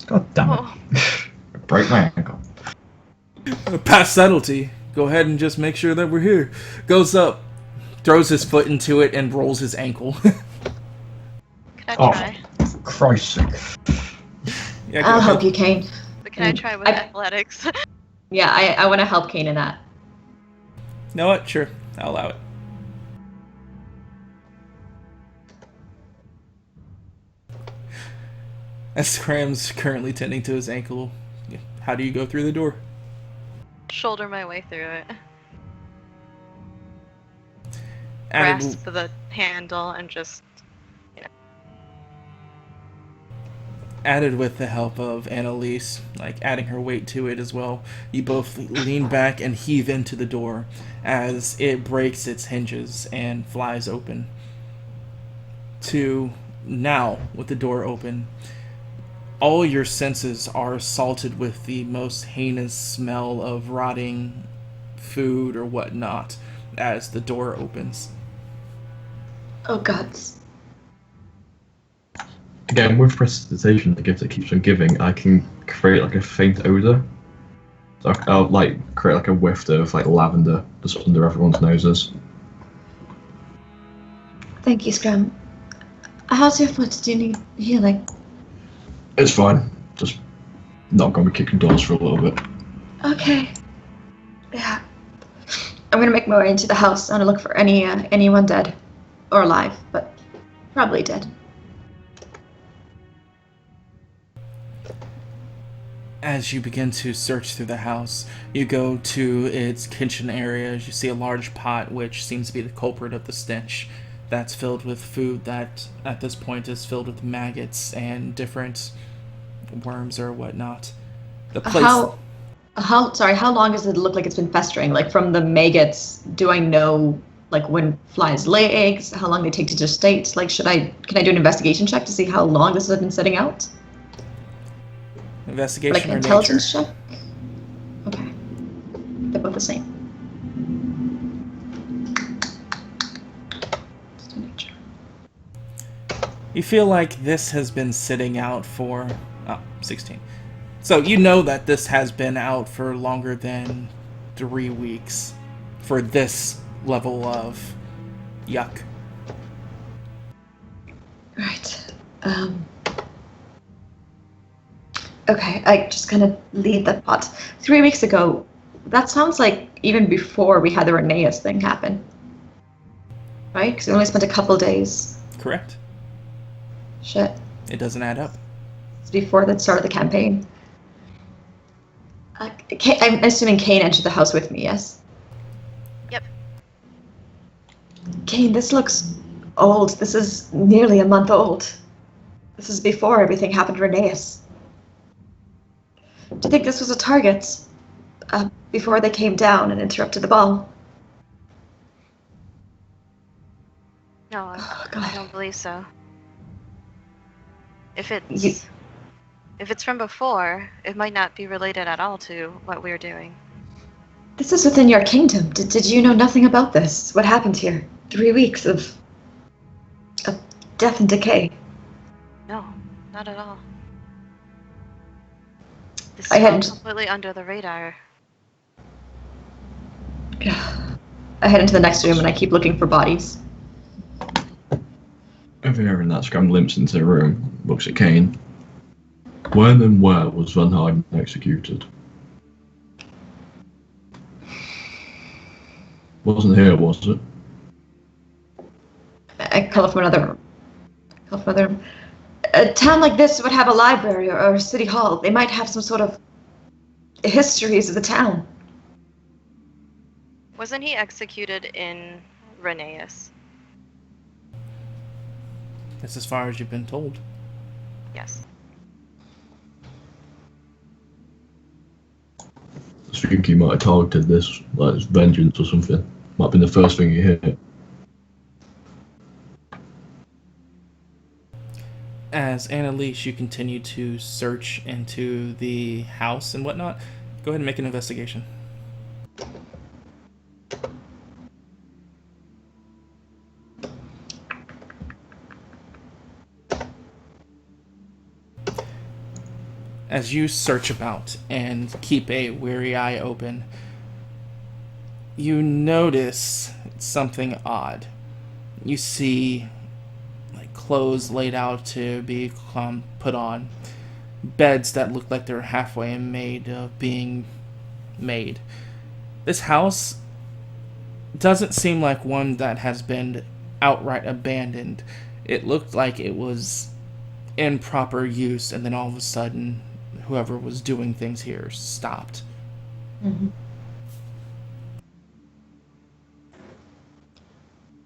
[SPEAKER 4] God damn it.
[SPEAKER 2] Oh.
[SPEAKER 4] Break my ankle.
[SPEAKER 1] Past subtlety. Go ahead and just make sure that we're here. Goes up, throws his foot into it, and rolls his ankle.
[SPEAKER 2] Can I
[SPEAKER 4] Oh.
[SPEAKER 2] try?
[SPEAKER 4] For Christ's sake.
[SPEAKER 1] Yeah, go
[SPEAKER 6] I'll
[SPEAKER 1] ahead.
[SPEAKER 6] help you, Kane.
[SPEAKER 2] But can I try with
[SPEAKER 6] I-
[SPEAKER 2] athletics?
[SPEAKER 6] Yeah, I want to help Kane in that.
[SPEAKER 1] You know what? Sure. I'll allow it. As Scram's currently tending to his ankle, how do you go through the door?
[SPEAKER 2] Shoulder my way through it.
[SPEAKER 1] Added,
[SPEAKER 2] Grasp the handle and just...
[SPEAKER 1] added with the help of Annalise, like adding her weight to it as well, you both lean back and heave into the door as it breaks its hinges and flies open. To now, with the door open, all your senses are assaulted with the most heinous smell of rotting food or whatnot as the door opens.
[SPEAKER 6] Oh, gods.
[SPEAKER 4] Again, with prestidigitation, the gift that keeps on giving, I can create like a faint odor. So I'll like create like a whiff of like lavender just under everyone's noses.
[SPEAKER 6] Thank you, Scram. How's your foot? Do you need healing?
[SPEAKER 4] It's fine. Just not gonna be kicking doors for a little bit.
[SPEAKER 6] Okay. Yeah. I'm gonna make my way into the house. I'm gonna look for anyone dead. Or alive, but probably dead.
[SPEAKER 1] As you begin to search through the house, you go to its kitchen area. You see a large pot, which seems to be the culprit of the stench. That's filled with food that, at this point, is filled with maggots and different worms or whatnot. The place.
[SPEAKER 6] How long does it look like it's been festering? Like from the maggots, do I know like when flies lay eggs, how long they take to gestate? Like can I do an investigation check to see how long this has been sitting out?
[SPEAKER 1] Investigation
[SPEAKER 6] Like an
[SPEAKER 1] or
[SPEAKER 6] intelligence
[SPEAKER 1] nature?
[SPEAKER 6] check? Okay. They're both the same. Let's do nature.
[SPEAKER 1] You feel like this has been sitting out for 16. So you know that this has been out for longer than 3 weeks for this level of yuck.
[SPEAKER 6] Right. Okay, I just kind of lead the pot. 3 weeks ago, that sounds like even before we had the Rheneas thing happen. Right? Because we only spent a couple days.
[SPEAKER 1] Correct?
[SPEAKER 6] Shit.
[SPEAKER 1] It doesn't add up.
[SPEAKER 6] It's before the start of the campaign. I'm assuming Kane entered the house with me, yes?
[SPEAKER 2] Yep.
[SPEAKER 6] Kane, this looks old. This is nearly a month old. This is before everything happened to Rheneas. Do you think this was a target before they came down and interrupted the ball?
[SPEAKER 2] No,
[SPEAKER 6] Oh,
[SPEAKER 2] I
[SPEAKER 6] God.
[SPEAKER 2] don't believe so. If
[SPEAKER 6] You-
[SPEAKER 2] it's from before, it might not be related at all to what we're doing.
[SPEAKER 6] This is within your kingdom. Did you know nothing about this? What happened here? 3 weeks of death and decay.
[SPEAKER 2] No, not at all. This
[SPEAKER 6] I
[SPEAKER 2] is all
[SPEAKER 6] hadn't-
[SPEAKER 2] completely under the radar.
[SPEAKER 6] I head into the next room and I keep looking for bodies.
[SPEAKER 4] Overhearing that, Scram limps into the room, looks at Kane. When and where was Van Heiden executed? Wasn't here, was it?
[SPEAKER 6] I call from another room. A town like this would have a library or a city hall. They might have some sort of histories of the town.
[SPEAKER 2] Wasn't he executed in Rheneas?
[SPEAKER 1] That's as far as you've been told.
[SPEAKER 2] Yes.
[SPEAKER 4] I think he might have targeted this, like it's vengeance or something. Might have been the first thing he hit.
[SPEAKER 1] As Annalise, you continue to search into the house and whatnot. Go ahead and make an investigation. As you search about and keep a wary eye open, you notice something odd. You see clothes laid out to be put on, beds that look like they're halfway being made. This house doesn't seem like one that has been outright abandoned. It looked like it was in proper use, and then all of a sudden, whoever was doing things here stopped.
[SPEAKER 6] Mm-hmm.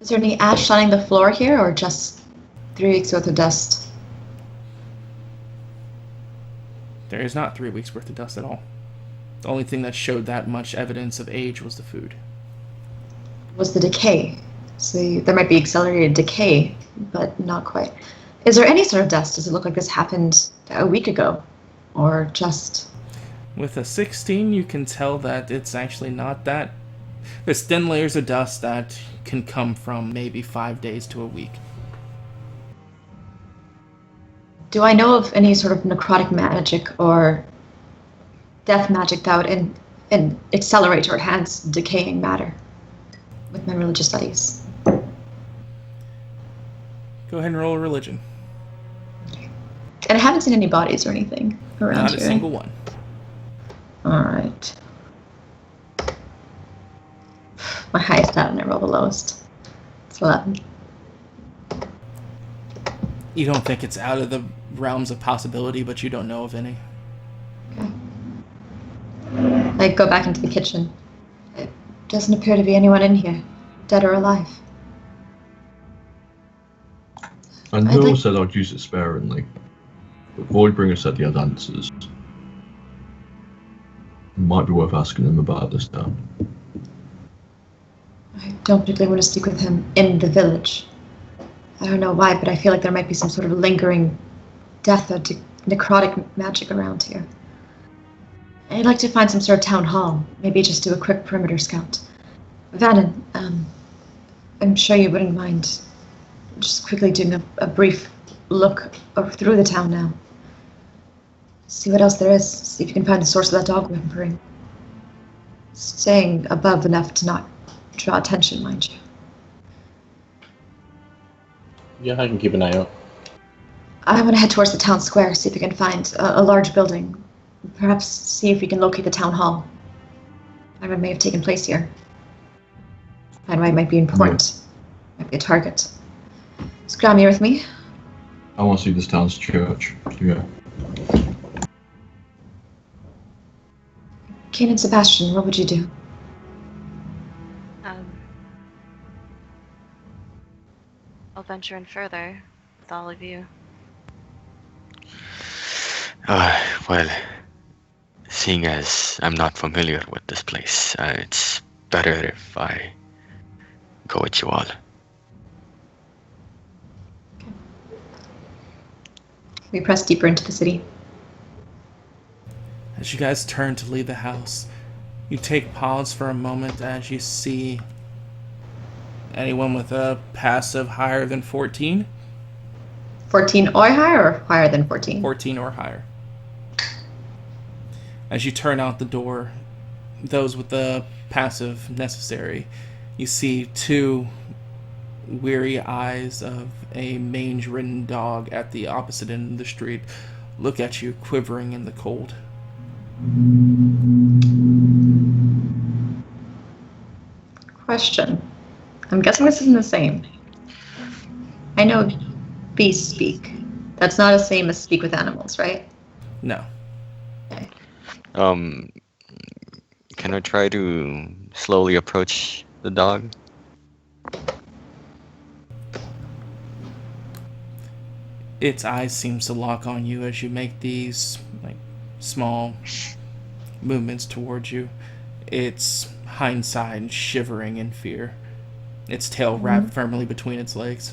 [SPEAKER 6] Is there any ash lining the floor here, or just 3 weeks worth of dust?
[SPEAKER 1] There is not 3 weeks worth of dust at all. The only thing that showed that much evidence of age was the food.
[SPEAKER 6] Was the decay. So there might be accelerated decay, but not quite. Is there any sort of dust? Does it look like this happened a week ago? Or just...
[SPEAKER 1] With a 16, you can tell that it's actually not that. There's thin layers of dust that can come from maybe 5 days to a week.
[SPEAKER 6] Do I know of any sort of necrotic magic or death magic that would accelerate or enhance decaying matter with my religious studies?
[SPEAKER 1] Go ahead and roll a religion.
[SPEAKER 6] And I haven't seen any bodies or anything around
[SPEAKER 1] Not
[SPEAKER 6] here.
[SPEAKER 1] a single one.
[SPEAKER 6] Alright. My highest stat and I roll the lowest. It's 11.
[SPEAKER 1] You don't think it's out of the realms of possibility, but you don't know of any.
[SPEAKER 6] Okay. I go back into the kitchen. It doesn't appear to be anyone in here, dead or alive.
[SPEAKER 4] I know said I'd use it sparingly, but Voidbringer said he had answers. It might be worth asking him about this now.
[SPEAKER 6] I don't particularly want to speak with him in the village. I don't know why, but I feel like there might be some sort of lingering death or necrotic magic around here. I'd like to find some sort of town hall, maybe just do a quick perimeter scout. Vannon, I'm sure you wouldn't mind just quickly doing a brief look through the town now. See what else there is, see if you can find the source of that dog whimpering. Staying above enough to not draw attention, mind you.
[SPEAKER 3] Yeah, I can keep an eye out.
[SPEAKER 6] I want to head towards the town square, see if we can find a large building. Perhaps see if we can locate the town hall. I don't know what may have taken place here. I know it might be important. Might be a target. Scram, you with me?
[SPEAKER 4] I want to see this town's church. Yeah.
[SPEAKER 6] Kane and Sebastian, what would you do?
[SPEAKER 2] I'll venture in further with all of you.
[SPEAKER 5] Well, seeing as I'm not familiar with this place, it's better if I go with you all.
[SPEAKER 6] We press deeper into the city.
[SPEAKER 1] As you guys turn to leave the house, you take pause for a moment as you see Anyone with a passive higher than 14?
[SPEAKER 6] 14 or higher, or higher than 14?
[SPEAKER 1] 14 or higher. As you turn out the door, those with the passive necessary, you see two weary eyes of a mange-ridden dog at the opposite end of the street look at you, quivering in the cold.
[SPEAKER 6] Question. I'm guessing this isn't the same. I know beasts speak. That's not the same as speak with animals, right?
[SPEAKER 1] No.
[SPEAKER 6] Okay.
[SPEAKER 5] Can I try to slowly approach the dog?
[SPEAKER 1] Its eyes seems to lock on you as you make these small movements towards you. Its hindside shivering in fear. Its tail wrapped firmly between its legs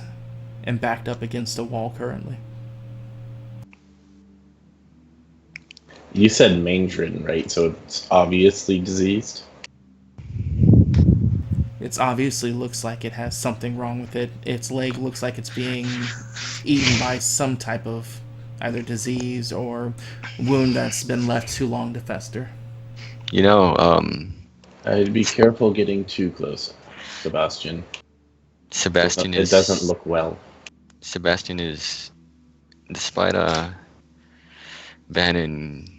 [SPEAKER 1] and backed up against a wall currently.
[SPEAKER 3] You said mange-ridden, right? So it's obviously diseased.
[SPEAKER 1] It obviously looks like it has something wrong with it. Its leg looks like it's being eaten by some type of either disease or wound that's been left too long to fester.
[SPEAKER 5] You know,
[SPEAKER 3] I'd be careful getting too close, Sebastian.
[SPEAKER 5] Sebastian
[SPEAKER 3] It
[SPEAKER 5] is...
[SPEAKER 3] doesn't look well.
[SPEAKER 5] Sebastian is, despite Bannon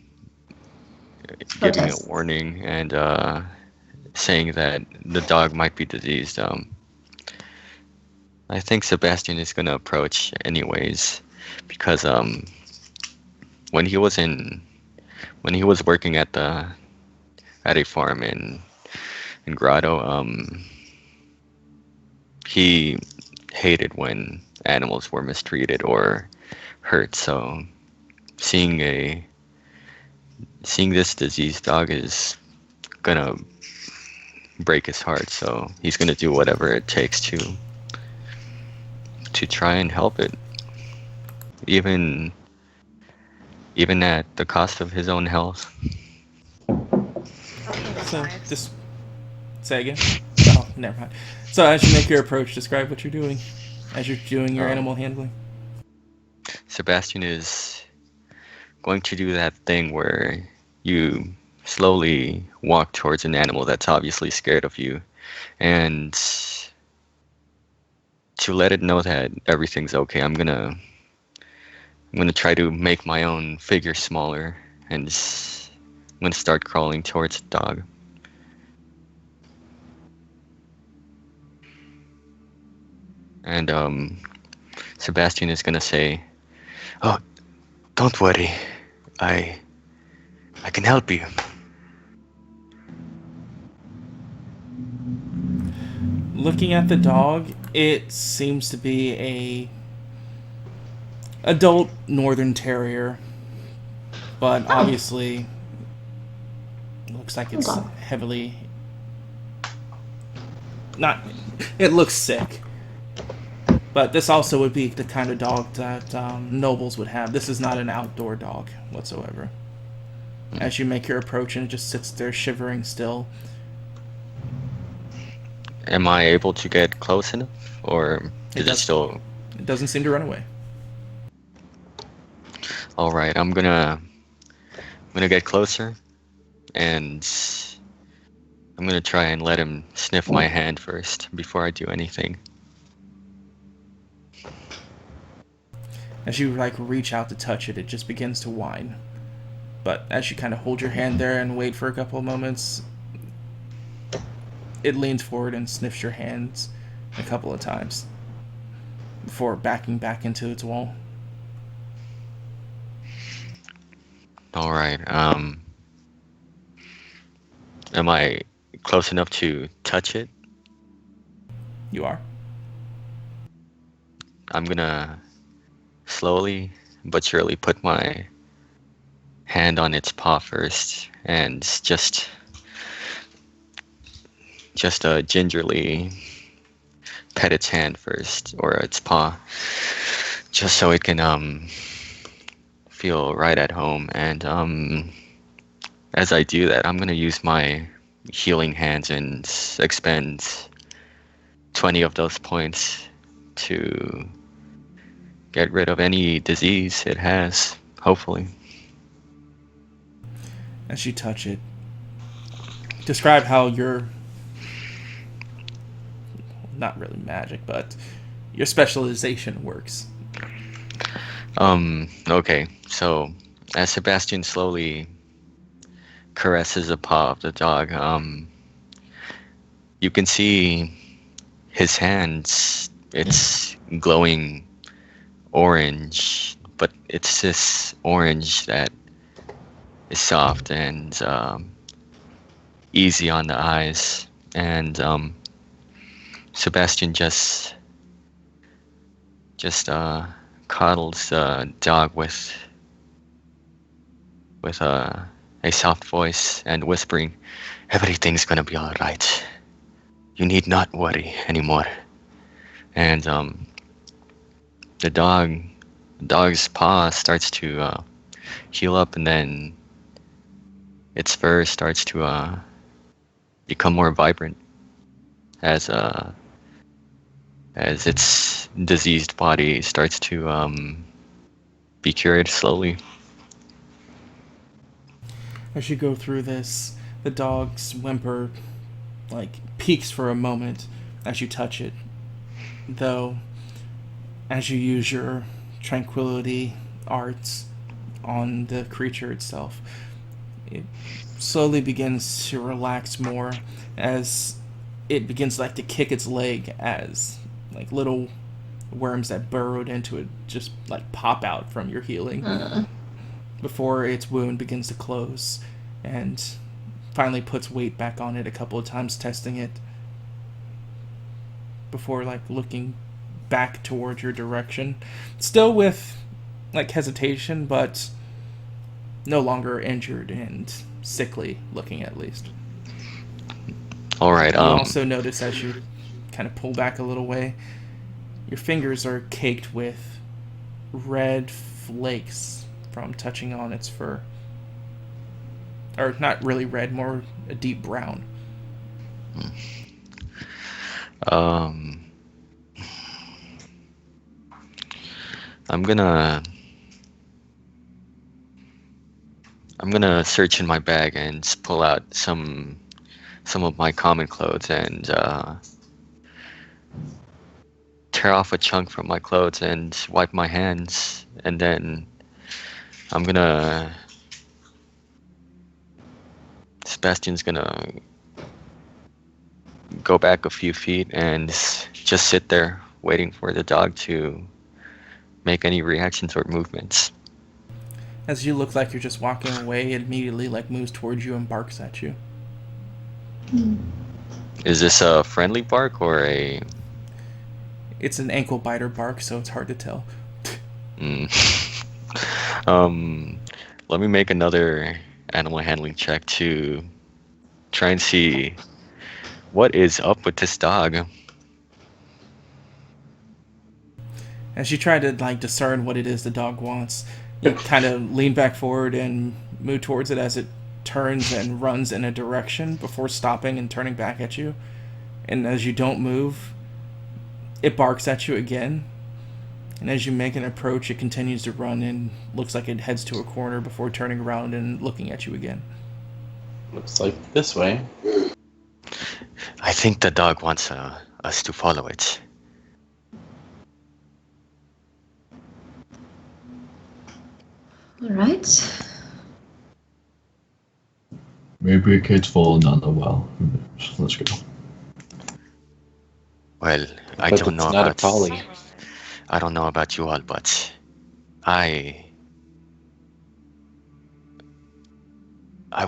[SPEAKER 5] giving a warning and saying that the dog might be diseased, I think Sebastian is gonna approach anyways, because when he was working at a farm in Grotto, he hated when animals were mistreated or hurt. So seeing this diseased dog is gonna break his heart. So he's gonna do whatever it takes to try and help it, even at the cost of his own health.
[SPEAKER 1] So, just say again. Oh, never mind. So, as you make your approach, describe what you're doing as you're doing your animal handling.
[SPEAKER 5] Sebastian is going to do that thing where you slowly walk towards an animal that's obviously scared of you, and to let it know that everything's okay, I'm gonna try to make my own figure smaller, and I'm gonna start crawling towards the dog. And Sebastian is gonna say, "Oh, don't worry, I can help you."
[SPEAKER 1] Looking at the dog, it seems to be a adult northern terrier, but obviously looks like it's heavily not. It looks sick, but this also would be the kind of dog that nobles would have. This is not an outdoor dog whatsoever. As you make your approach, and it just sits there shivering still.
[SPEAKER 5] Am I able to get close enough, or is it still?
[SPEAKER 1] It doesn't seem to run away.
[SPEAKER 5] All right, I'm gonna get closer, and I'm gonna try and let him sniff my hand first before I do anything.
[SPEAKER 1] As you reach out to touch it, it just begins to whine. But as you kind of hold your hand there and wait for a couple of moments, it leans forward and sniffs your hands a couple of times before backing back into its wall.
[SPEAKER 5] All right. Am I close enough to touch it?
[SPEAKER 1] You are.
[SPEAKER 5] I'm gonna slowly but surely put my hand on its paw first and just gingerly pet its hand first, or its paw, just so it can feel right at home. And as I do that, I'm gonna use my healing hands and expend 20 of those points to get rid of any disease it has, hopefully.
[SPEAKER 1] As you touch it, describe how your, not really magic, but your specialization works.
[SPEAKER 5] Okay, so as Sebastian slowly caresses the paw of the dog, you can see his hands. It's glowing orange, but it's this orange that is soft and easy on the eyes. And Sebastian just coddles the dog with a soft voice and whispering, "Everything's gonna be all right. You need not worry anymore." And the dog's paw starts to heal up, and then its fur starts to become more vibrant as its diseased body starts to be cured slowly.
[SPEAKER 1] As you go through this, the dog's whimper, peaks for a moment as you touch it. Though, as you use your tranquility arts on the creature itself, it slowly begins to relax more as it begins to kick its leg as little worms that burrowed into it just pop out from your healing before its wound begins to close, and finally puts weight back on it a couple of times, testing it before looking back towards your direction, still with hesitation, but no longer injured and sickly looking, at least.
[SPEAKER 5] All right.
[SPEAKER 1] You also notice as you kind of pull back a little way, your fingers are caked with red flakes from touching on its fur. Or not really red, more a deep brown.
[SPEAKER 5] I'm gonna search in my bag and pull out some of my common clothes and tear off a chunk from my clothes and wipe my hands, and then Sebastian's gonna go back a few feet and just sit there waiting for the dog to make any reactions or movements.
[SPEAKER 1] As you look like you're just walking away, it immediately moves towards you and barks at you.
[SPEAKER 5] Is this a friendly bark or a...
[SPEAKER 1] It's an ankle biter bark, so it's hard to tell.
[SPEAKER 5] Let me make another animal handling check to try and see what is up with this dog.
[SPEAKER 1] As you try to discern what it is the dog wants, you kind of lean back forward and move towards it as it turns and runs in a direction before stopping and turning back at you. And as you don't move, it barks at you again. And as you make an approach, it continues to run and looks like it heads to a corner before turning around and looking at you again.
[SPEAKER 3] Looks like this way.
[SPEAKER 5] I think the dog wants us to follow it.
[SPEAKER 6] All right.
[SPEAKER 4] Maybe a kid's fallen down the well. Who knows? Let's go.
[SPEAKER 5] Well, I
[SPEAKER 3] But
[SPEAKER 5] don't
[SPEAKER 3] it's
[SPEAKER 5] know
[SPEAKER 3] not
[SPEAKER 5] about...
[SPEAKER 3] a collie.
[SPEAKER 5] I don't know about you all, but I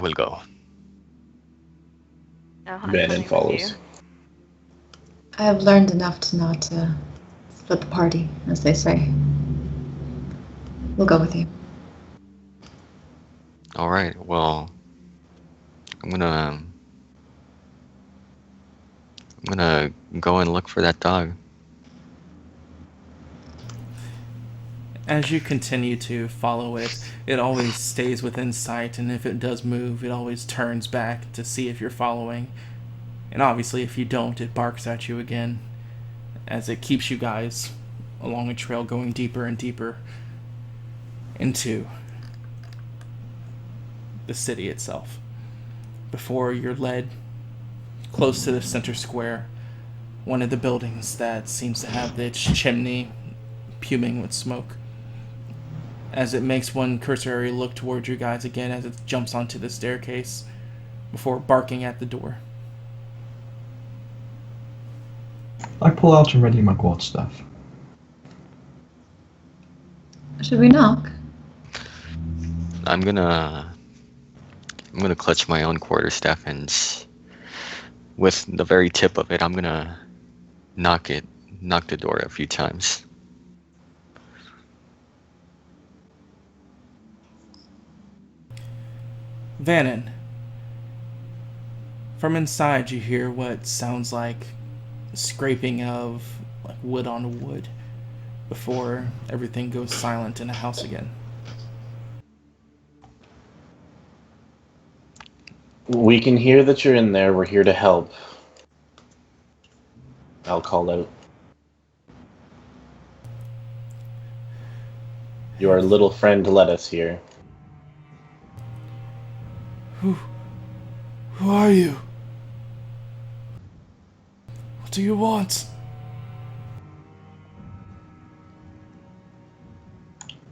[SPEAKER 5] will go.
[SPEAKER 2] No, I'm
[SPEAKER 3] Bannon
[SPEAKER 2] coming with
[SPEAKER 3] follows.
[SPEAKER 2] you.
[SPEAKER 6] I have learned enough to not split the party, as they say. We'll go with you.
[SPEAKER 5] All right. Well, I'm gonna go and look for that dog.
[SPEAKER 1] As you continue to follow it, it always stays within sight, and if it does move, it always turns back to see if you're following. And obviously, if you don't, it barks at you again. as it keeps you guys along a trail going deeper and deeper into the city itself. Before you're led close to the center square, one of the buildings that seems to have its chimney fuming with smoke. As it makes one cursory look towards you guys again as it jumps onto the staircase before barking at the door.
[SPEAKER 4] I pull out and ready my quarterstaff.
[SPEAKER 6] Should we knock?
[SPEAKER 5] I'm gonna clutch my own quarterstaff and with the very tip of it, I'm gonna knock the door a few times.
[SPEAKER 1] Vannon, from inside you hear what sounds like scraping of like wood on wood before everything goes silent in the house again.
[SPEAKER 3] We can hear that you're in there. We're here to help. I'll call out. Your little friend led us here.
[SPEAKER 1] Who are you? What do you want?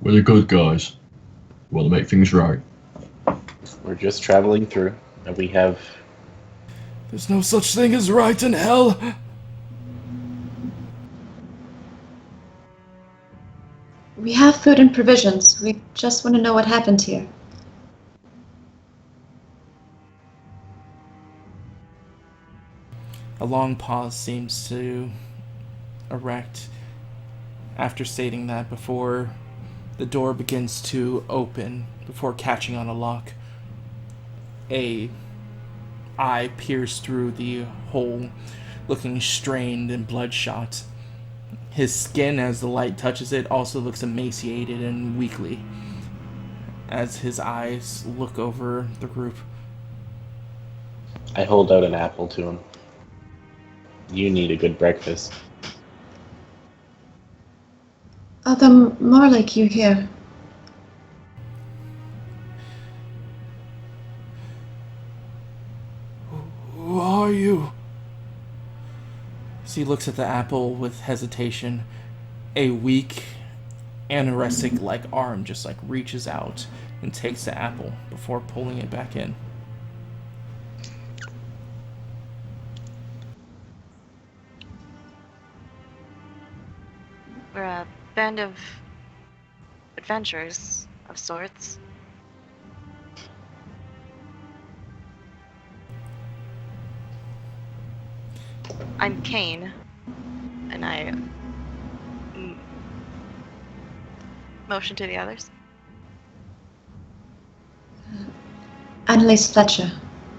[SPEAKER 4] We're the good guys. We want to make things right.
[SPEAKER 3] We're just traveling through, and we have...
[SPEAKER 1] There's no such thing as right in hell.
[SPEAKER 6] We have food and provisions. We just want to know what happened here.
[SPEAKER 1] A long pause seems to erect after stating that before the door begins to open, before catching on a lock. A eye pierced through the hole, looking strained and bloodshot. His skin, as the light touches it, also looks emaciated and weakly as his eyes look over the group.
[SPEAKER 3] I hold out an apple to him. You need a good breakfast.
[SPEAKER 6] Although more like you here.
[SPEAKER 1] Who are you? As he looks at the apple with hesitation, a weak, anorexic-like arm just like reaches out and takes the apple before pulling it back in.
[SPEAKER 2] We're a band of adventurers of sorts. I'm Kane, and I motion to the others.
[SPEAKER 6] Annalise Fletcher.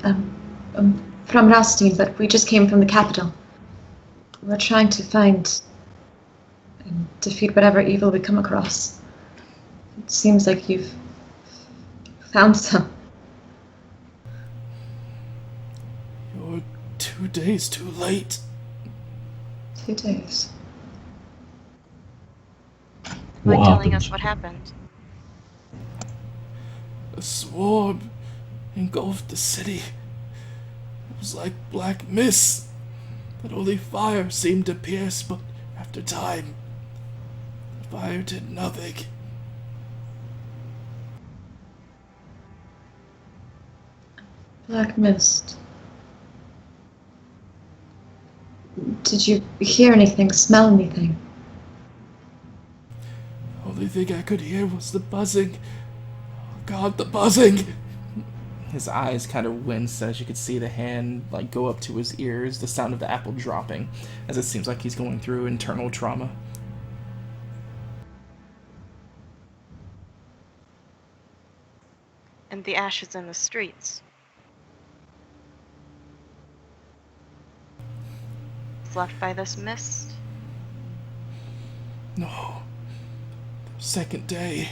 [SPEAKER 6] I'm from Rastine, but we just came from the capital. We're trying to find and defeat whatever evil we come across. It seems like you've found some.
[SPEAKER 1] You're 2 days too late.
[SPEAKER 6] 2 days.
[SPEAKER 4] What
[SPEAKER 2] Like telling
[SPEAKER 4] happened?
[SPEAKER 2] us what happened.
[SPEAKER 1] A swarm engulfed the city. It was like black mist that only fire seemed to pierce, but after time, the fire did nothing.
[SPEAKER 6] Black mist. Did you hear anything, smell anything?
[SPEAKER 1] The only thing I could hear was the buzzing. Oh God, the buzzing! His eyes kind of winced as you could see the hand like go up to his ears, the sound of the apple dropping, as it seems like he's going through internal trauma.
[SPEAKER 2] And the ashes in the streets. It's left by this mist.
[SPEAKER 1] No. Second day.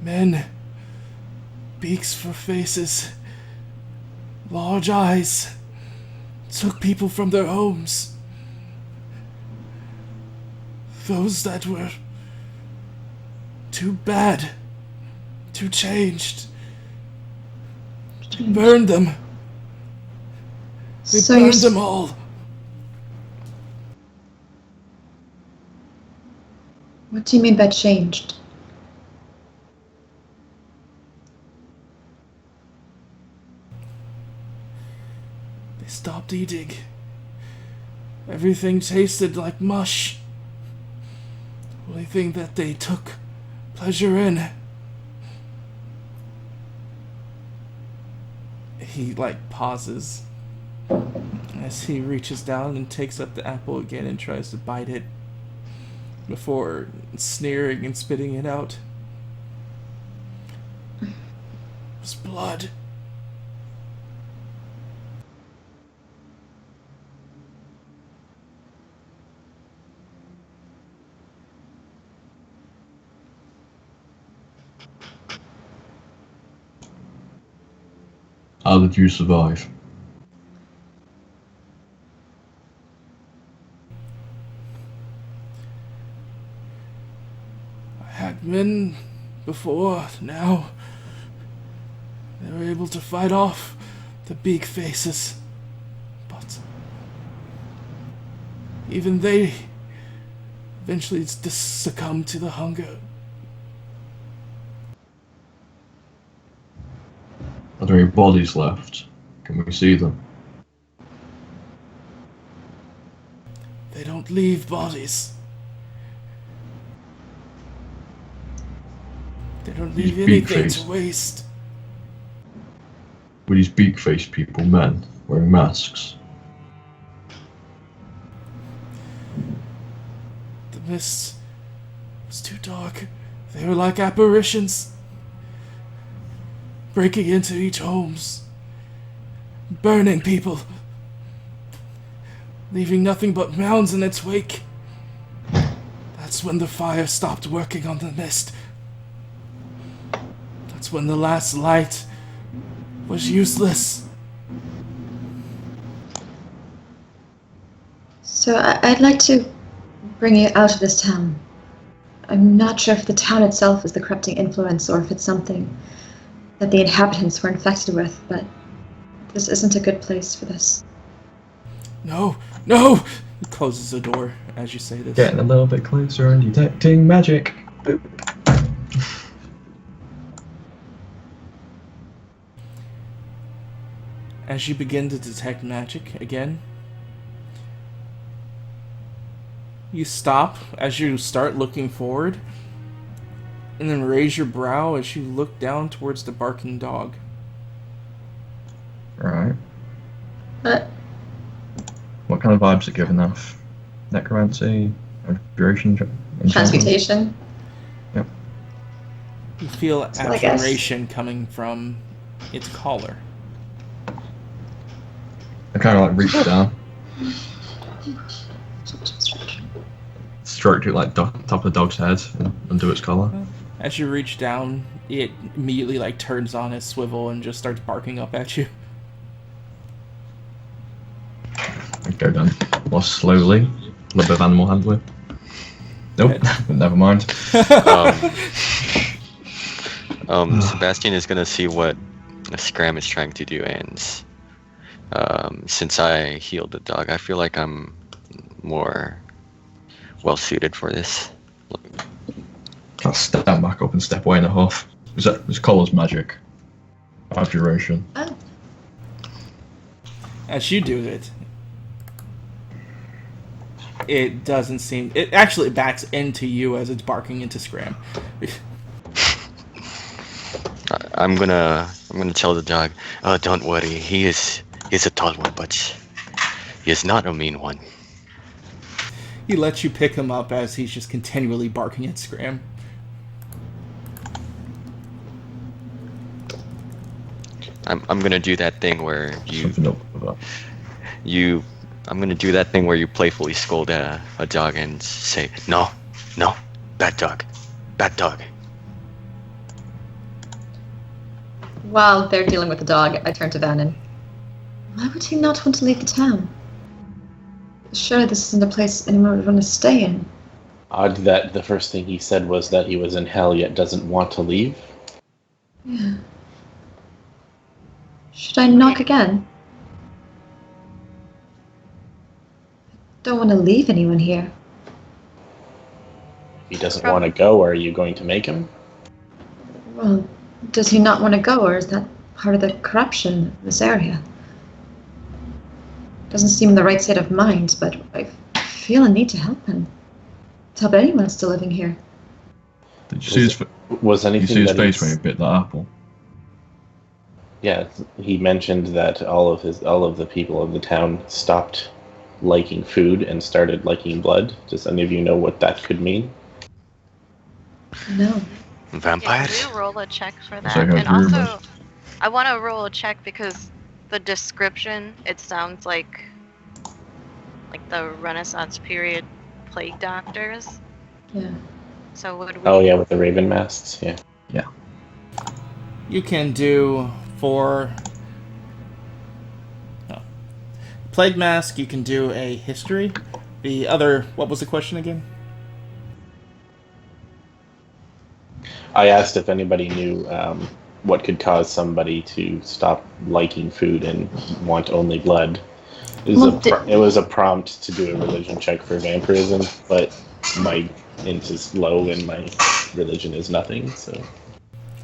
[SPEAKER 1] Men. Beaks for faces. Large eyes. Took people from their homes. those that were too bad, too changed. Burned them. They
[SPEAKER 6] So you're
[SPEAKER 1] burned them all.
[SPEAKER 6] What do you mean by changed?
[SPEAKER 1] They stopped eating. Everything tasted like mush. Only thing that they took pleasure in. He, pauses as he reaches down and takes up the apple again and tries to bite it before sneering and spitting it out. It was blood.
[SPEAKER 4] How did you survive?
[SPEAKER 1] I had men before, now they were able to fight off the big faces. But even they eventually succumbed to the hunger.
[SPEAKER 4] Are there any bodies left? Can we see them?
[SPEAKER 1] They don't leave bodies. They don't
[SPEAKER 4] These
[SPEAKER 1] leave
[SPEAKER 4] big
[SPEAKER 1] anything
[SPEAKER 4] face.
[SPEAKER 1] to waste.
[SPEAKER 4] Were these beak-faced people men wearing masks?
[SPEAKER 1] The mist was too dark. They were like apparitions, breaking into each homes, burning people, leaving nothing but mounds in its wake. That's when the fire stopped working on the mist. That's when the last light was useless.
[SPEAKER 6] So I'd like to bring you out of this town. I'm not sure if the town itself is the corrupting influence or if it's something that the inhabitants were infected with, but this isn't a good place for this.
[SPEAKER 1] No, no! He closes the door as you say this.
[SPEAKER 4] Getting a little bit closer and detecting magic. Boop.
[SPEAKER 1] As you begin to detect magic again, you stop as you start looking forward, and then raise your brow as you look down towards the barking dog.
[SPEAKER 4] Right.
[SPEAKER 6] But
[SPEAKER 4] What kind of vibes are given off? Necromancy? Abjuration?
[SPEAKER 6] transmutation.
[SPEAKER 1] You feel
[SPEAKER 6] So I guess-
[SPEAKER 1] abjuration coming from its collar.
[SPEAKER 4] I kind of reach down, stroke it top of the dog's head and undo its collar.
[SPEAKER 1] As you reach down, it immediately turns on its swivel and just starts barking up at you.
[SPEAKER 4] I go down more slowly, a little bit of animal handling. Nope, never mind.
[SPEAKER 5] Sebastian is gonna see what Scram is trying to do, and since I healed the dog, I feel like I'm more well suited for this.
[SPEAKER 4] I'll stand back up and step away in a huff. His collar's magic. Abjuration.
[SPEAKER 6] Oh,
[SPEAKER 1] As you do it, it doesn't seem... It actually backs into you as it's barking into Scram.
[SPEAKER 5] I'm gonna tell the dog, oh, don't worry, he's a tall one, but he is not a mean one.
[SPEAKER 1] He lets you pick him up as he's just continually barking at Scram.
[SPEAKER 5] I'm gonna do that thing where
[SPEAKER 4] Something up with that.
[SPEAKER 5] I'm gonna do that thing where you playfully scold a dog and say, no, bad dog.
[SPEAKER 6] while they're dealing with the dog, I turn to Vannon. Why would he not want to leave the town? Surely this isn't a place anyone would want to stay in.
[SPEAKER 3] Odd that the first thing he said was that he was in hell yet doesn't want to leave.
[SPEAKER 6] Yeah. Should I knock again? Don't want to leave anyone here.
[SPEAKER 3] If he doesn't want to go, are you going to make him?
[SPEAKER 6] Well, does he not want to go, or is that part of the corruption in this area? Doesn't seem in the right state of mind, but I feel a need to help him. To help anyone still living here.
[SPEAKER 4] Did you see his,
[SPEAKER 3] Was
[SPEAKER 4] did you
[SPEAKER 3] anything
[SPEAKER 4] see his
[SPEAKER 3] that
[SPEAKER 4] face when he bit that apple?
[SPEAKER 3] Yeah, he mentioned that all of the people of the town stopped liking food and started liking blood. Does any of you know what that could mean?
[SPEAKER 6] No.
[SPEAKER 5] Vampires?
[SPEAKER 2] Yeah, can we roll a check for
[SPEAKER 4] Yes,
[SPEAKER 2] that?
[SPEAKER 4] I heard
[SPEAKER 2] And also,
[SPEAKER 4] rumors.
[SPEAKER 2] I want to roll a check because the description, it sounds like the Renaissance period plague doctors.
[SPEAKER 6] Yeah.
[SPEAKER 2] So would we...
[SPEAKER 3] Oh yeah, with the raven masks. Yeah.
[SPEAKER 1] You can do for Plague Mask, you can do a history. The other, what was the question again?
[SPEAKER 3] I asked if anybody knew what could cause somebody to stop liking food and want only blood. It was a prompt to do a religion check for vampirism, but my int is low and my religion is nothing. So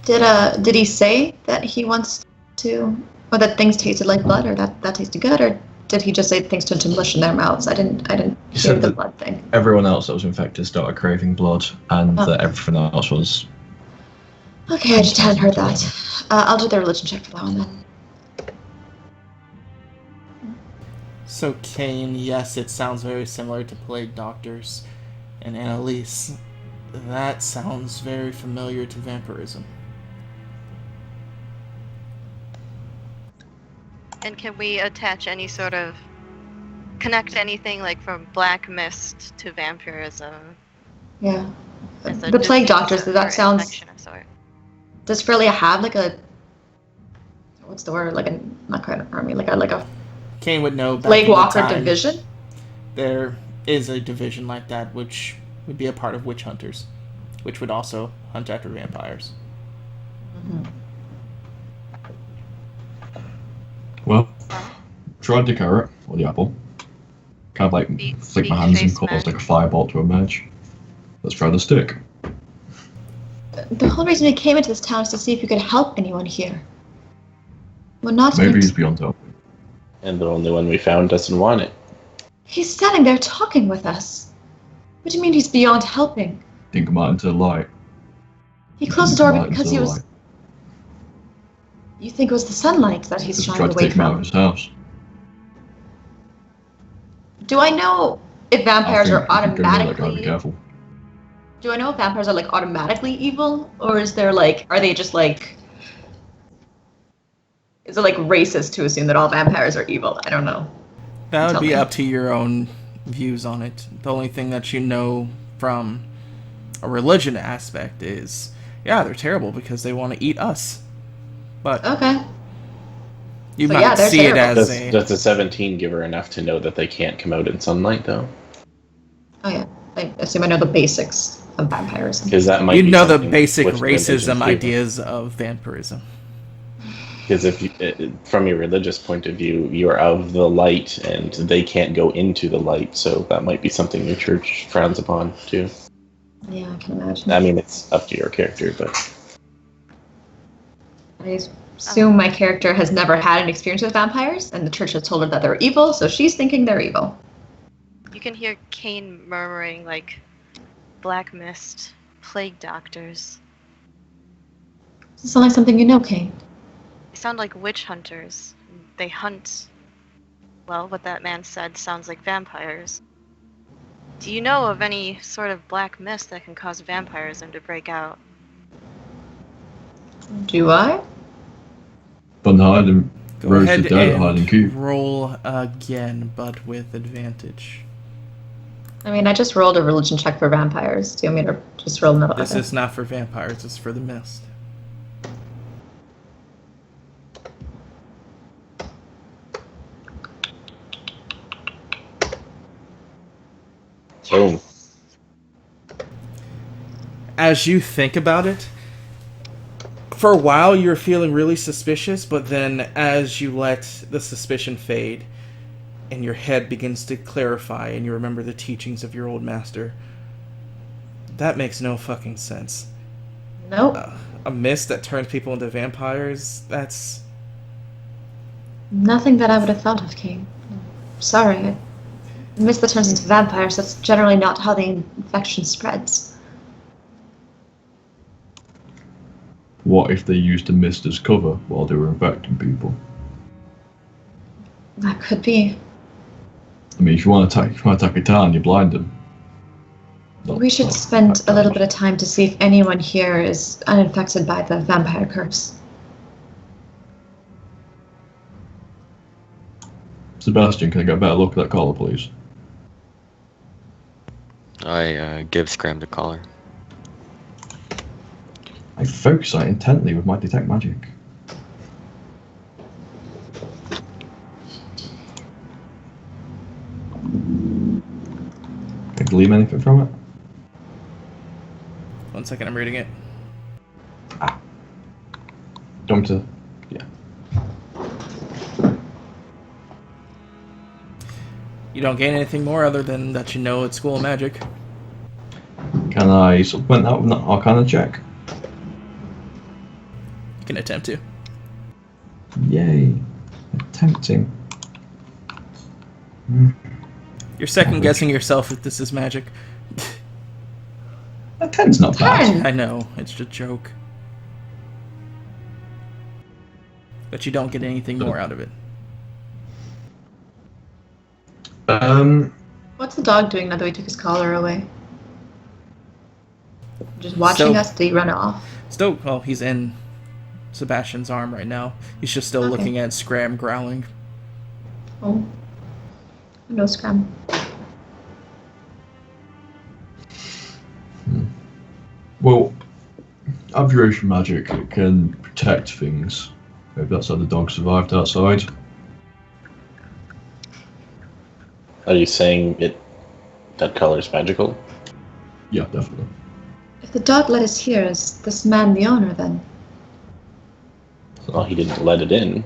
[SPEAKER 6] Did he say that he wants to, or that things tasted like blood, or that tasted good, or did he just say things turned to mush in their mouths? I didn't
[SPEAKER 4] He
[SPEAKER 6] hear
[SPEAKER 4] said
[SPEAKER 6] the
[SPEAKER 4] that
[SPEAKER 6] blood thing.
[SPEAKER 4] everyone else that was infected started craving blood, and that everything else was.
[SPEAKER 6] Okay, I just hadn't heard that. I'll do the religion check for that one then.
[SPEAKER 1] So, Kane, yes, it sounds very similar to Plague Doctors. And Annalise, that sounds very familiar to vampirism.
[SPEAKER 2] And can we attach any sort of... connect anything like from Black Mist to vampirism?
[SPEAKER 6] Yeah.
[SPEAKER 2] As a
[SPEAKER 6] The plague
[SPEAKER 2] disease
[SPEAKER 6] doctors,
[SPEAKER 2] or
[SPEAKER 6] that sounds...
[SPEAKER 2] infection of sort?
[SPEAKER 6] Does Frelia have like a... What's the word? Like a... Not quite an army, like a
[SPEAKER 1] Kane would know back
[SPEAKER 6] plague
[SPEAKER 1] in the
[SPEAKER 6] walker
[SPEAKER 1] time,
[SPEAKER 6] division?
[SPEAKER 1] there is a division like that, which would be a part of witch hunters, which would also hunt after vampires.
[SPEAKER 6] Mm-hmm.
[SPEAKER 4] Well, tried the carrot or the apple. Kind of like flick my hands and cause like a firebolt to emerge. Let's try the stick.
[SPEAKER 6] The whole reason we came into this town is to see if we could help anyone here. We're not...
[SPEAKER 4] Maybe he's beyond help.
[SPEAKER 3] and the only one we found doesn't want it.
[SPEAKER 6] He's standing there talking with us. What do you mean he's beyond helping?
[SPEAKER 4] Didn't come out into the light.
[SPEAKER 6] He closed the door because he was... You think it was the sunlight that he's
[SPEAKER 4] Just
[SPEAKER 6] shying
[SPEAKER 4] tried to
[SPEAKER 6] away
[SPEAKER 4] take him out of
[SPEAKER 6] from?
[SPEAKER 4] his house.
[SPEAKER 6] Do I know if vampires are
[SPEAKER 4] I think gotta be
[SPEAKER 6] automatically...
[SPEAKER 4] careful.
[SPEAKER 6] Do I know if vampires are like automatically evil? Or is there like... Are they just like... Is it like racist to assume that all vampires are evil? I don't know.
[SPEAKER 1] That would
[SPEAKER 6] Tell
[SPEAKER 1] be
[SPEAKER 6] me.
[SPEAKER 1] up to your own views on it. The only thing that you know from a religion aspect is, yeah, they're terrible because they want to eat us. But
[SPEAKER 6] Okay.
[SPEAKER 1] you
[SPEAKER 6] So
[SPEAKER 1] might
[SPEAKER 6] yeah, they're
[SPEAKER 1] see it
[SPEAKER 6] terrible.
[SPEAKER 1] as
[SPEAKER 3] Does the 17 give her enough to know that they can't come out in sunlight, though?
[SPEAKER 6] Oh yeah. I assume I know the basics of vampirism.
[SPEAKER 3] Because that might
[SPEAKER 1] you
[SPEAKER 3] be
[SPEAKER 1] know the
[SPEAKER 3] something
[SPEAKER 1] basic
[SPEAKER 3] with religion,
[SPEAKER 1] racism
[SPEAKER 3] too.
[SPEAKER 1] ideas of vampirism.
[SPEAKER 3] Because if you, from your religious point of view, you're of the light, and they can't go into the light, so that might be something your church frowns upon too.
[SPEAKER 6] Yeah, I can imagine.
[SPEAKER 3] I mean, it's up to your character, but
[SPEAKER 6] I assume my character has never had an experience with vampires, and the church has told her that they're evil, so she's thinking they're evil.
[SPEAKER 2] You can hear Kane murmuring like, Black Mist, plague doctors.
[SPEAKER 6] Does it sound like something you know, Kane?
[SPEAKER 2] They sound like witch hunters. They hunt... Well, what that man said sounds like vampires. Do you know of any sort of black mist that can cause vampirism to break out?
[SPEAKER 6] Do I?
[SPEAKER 4] Done hide and
[SPEAKER 1] Go
[SPEAKER 4] Rose
[SPEAKER 1] ahead
[SPEAKER 4] the dead at hide and
[SPEAKER 1] and
[SPEAKER 4] keep.
[SPEAKER 1] roll again, but with advantage.
[SPEAKER 6] I mean, I just rolled a religion check for vampires. Do you want me to just roll another?
[SPEAKER 1] This is not for vampires, it's for the mist.
[SPEAKER 3] boom.
[SPEAKER 1] as you think about it, for a while you're feeling really suspicious, but then as you let the suspicion fade and your head begins to clarify and you remember the teachings of your old master, that makes no fucking sense.
[SPEAKER 6] Nope.
[SPEAKER 1] A mist that turns people into vampires, that's...
[SPEAKER 6] Nothing that I would have thought of, King. Sorry. A mist that turns into vampires, that's generally not how the infection spreads.
[SPEAKER 4] What if they used a mist as cover while they were infecting people?
[SPEAKER 6] That could be.
[SPEAKER 4] I mean, if you want to attack a town, you blind them.
[SPEAKER 6] We should spend a little bit of time to see if anyone here is uninfected by the vampire curse.
[SPEAKER 4] Sebastian, can I get a better look at that collar, please?
[SPEAKER 5] I give Scram the collar.
[SPEAKER 4] I focus on it intently with my detect magic. Can I glean anything from it?
[SPEAKER 1] 1 second, I'm reading it.
[SPEAKER 4] Don't to... Yeah.
[SPEAKER 1] You don't gain anything more other than that you know it's school of magic.
[SPEAKER 4] Can I supplement that with an Arcana check?
[SPEAKER 1] You can attempt to.
[SPEAKER 4] Yay. Attempting.
[SPEAKER 1] You're second guessing yourself if this is magic.
[SPEAKER 4] A 10's not bad.
[SPEAKER 6] 10!
[SPEAKER 1] I know, it's just a joke. But you don't get anything more out of it.
[SPEAKER 6] What's the dog doing now that we took his collar away? Just watching
[SPEAKER 1] So-
[SPEAKER 6] us? Did he run off?
[SPEAKER 1] Still, well, he's in Sebastian's arm right now. He's just still
[SPEAKER 6] Okay.
[SPEAKER 1] looking at Scram growling.
[SPEAKER 6] Oh. No scram.
[SPEAKER 4] Well, abjuration magic can protect things. Maybe that's how the dog survived outside.
[SPEAKER 3] Are you saying that color's magical?
[SPEAKER 4] Yeah, definitely.
[SPEAKER 6] If the dog let us here, is this man the owner then?
[SPEAKER 3] Well, he didn't let it in.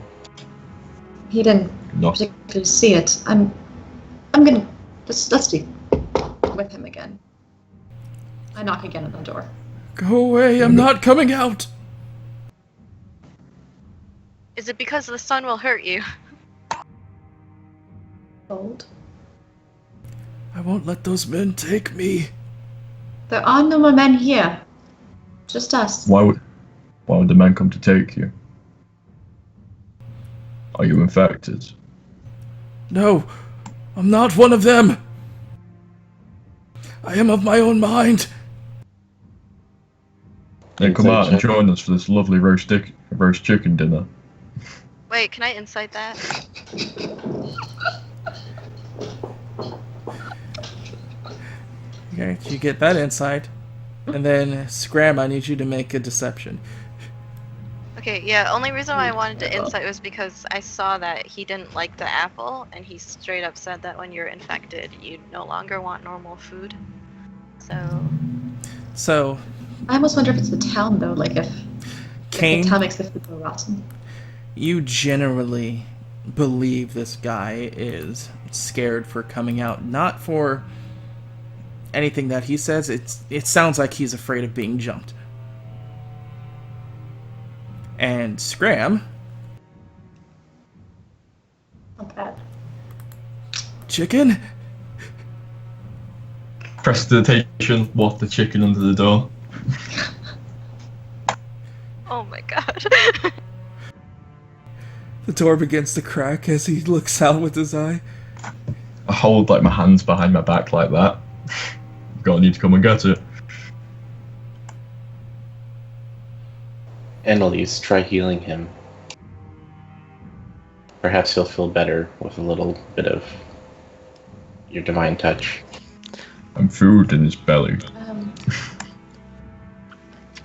[SPEAKER 6] He didn't
[SPEAKER 4] No.
[SPEAKER 6] particularly see it. I'm gonna let's speak with him again. I knock again on the door.
[SPEAKER 1] Go away, I'm not coming out!
[SPEAKER 2] Is it because the sun will hurt you?
[SPEAKER 6] Cold.
[SPEAKER 1] I won't let those men take me.
[SPEAKER 6] There are no more men here. Just us.
[SPEAKER 4] Why would the men come to take you? Are you infected?
[SPEAKER 1] No, I'm not one of them. I am of my own mind.
[SPEAKER 4] Then come out and
[SPEAKER 3] Insight check.
[SPEAKER 4] join us for this lovely roast chicken dinner.
[SPEAKER 2] Wait, can I insight that?
[SPEAKER 1] Okay, you get that insight. And then, Scram, I need you to make a deception.
[SPEAKER 2] Okay, yeah, only reason why I wanted to insight was because I saw that he didn't like the apple, and he straight up said that when you're infected, you no longer want normal food.
[SPEAKER 1] So,
[SPEAKER 6] I almost wonder if it's the town though, like if
[SPEAKER 1] Kane,
[SPEAKER 6] the town makes the food go rotten.
[SPEAKER 1] you generally believe this guy is scared for coming out, not for anything that he says. It sounds like he's afraid of being jumped. And Scram,
[SPEAKER 6] Not bad.
[SPEAKER 1] chicken?
[SPEAKER 4] Prestidigitation, waft the chicken under the door.
[SPEAKER 2] Oh my god.
[SPEAKER 1] The door begins to crack as he looks out with his eye.
[SPEAKER 4] I hold like my hands behind my back like that. Gonna need to come and get it.
[SPEAKER 3] Annalise, try healing him. Perhaps he'll feel better with a little bit of your divine touch.
[SPEAKER 4] And food in his belly.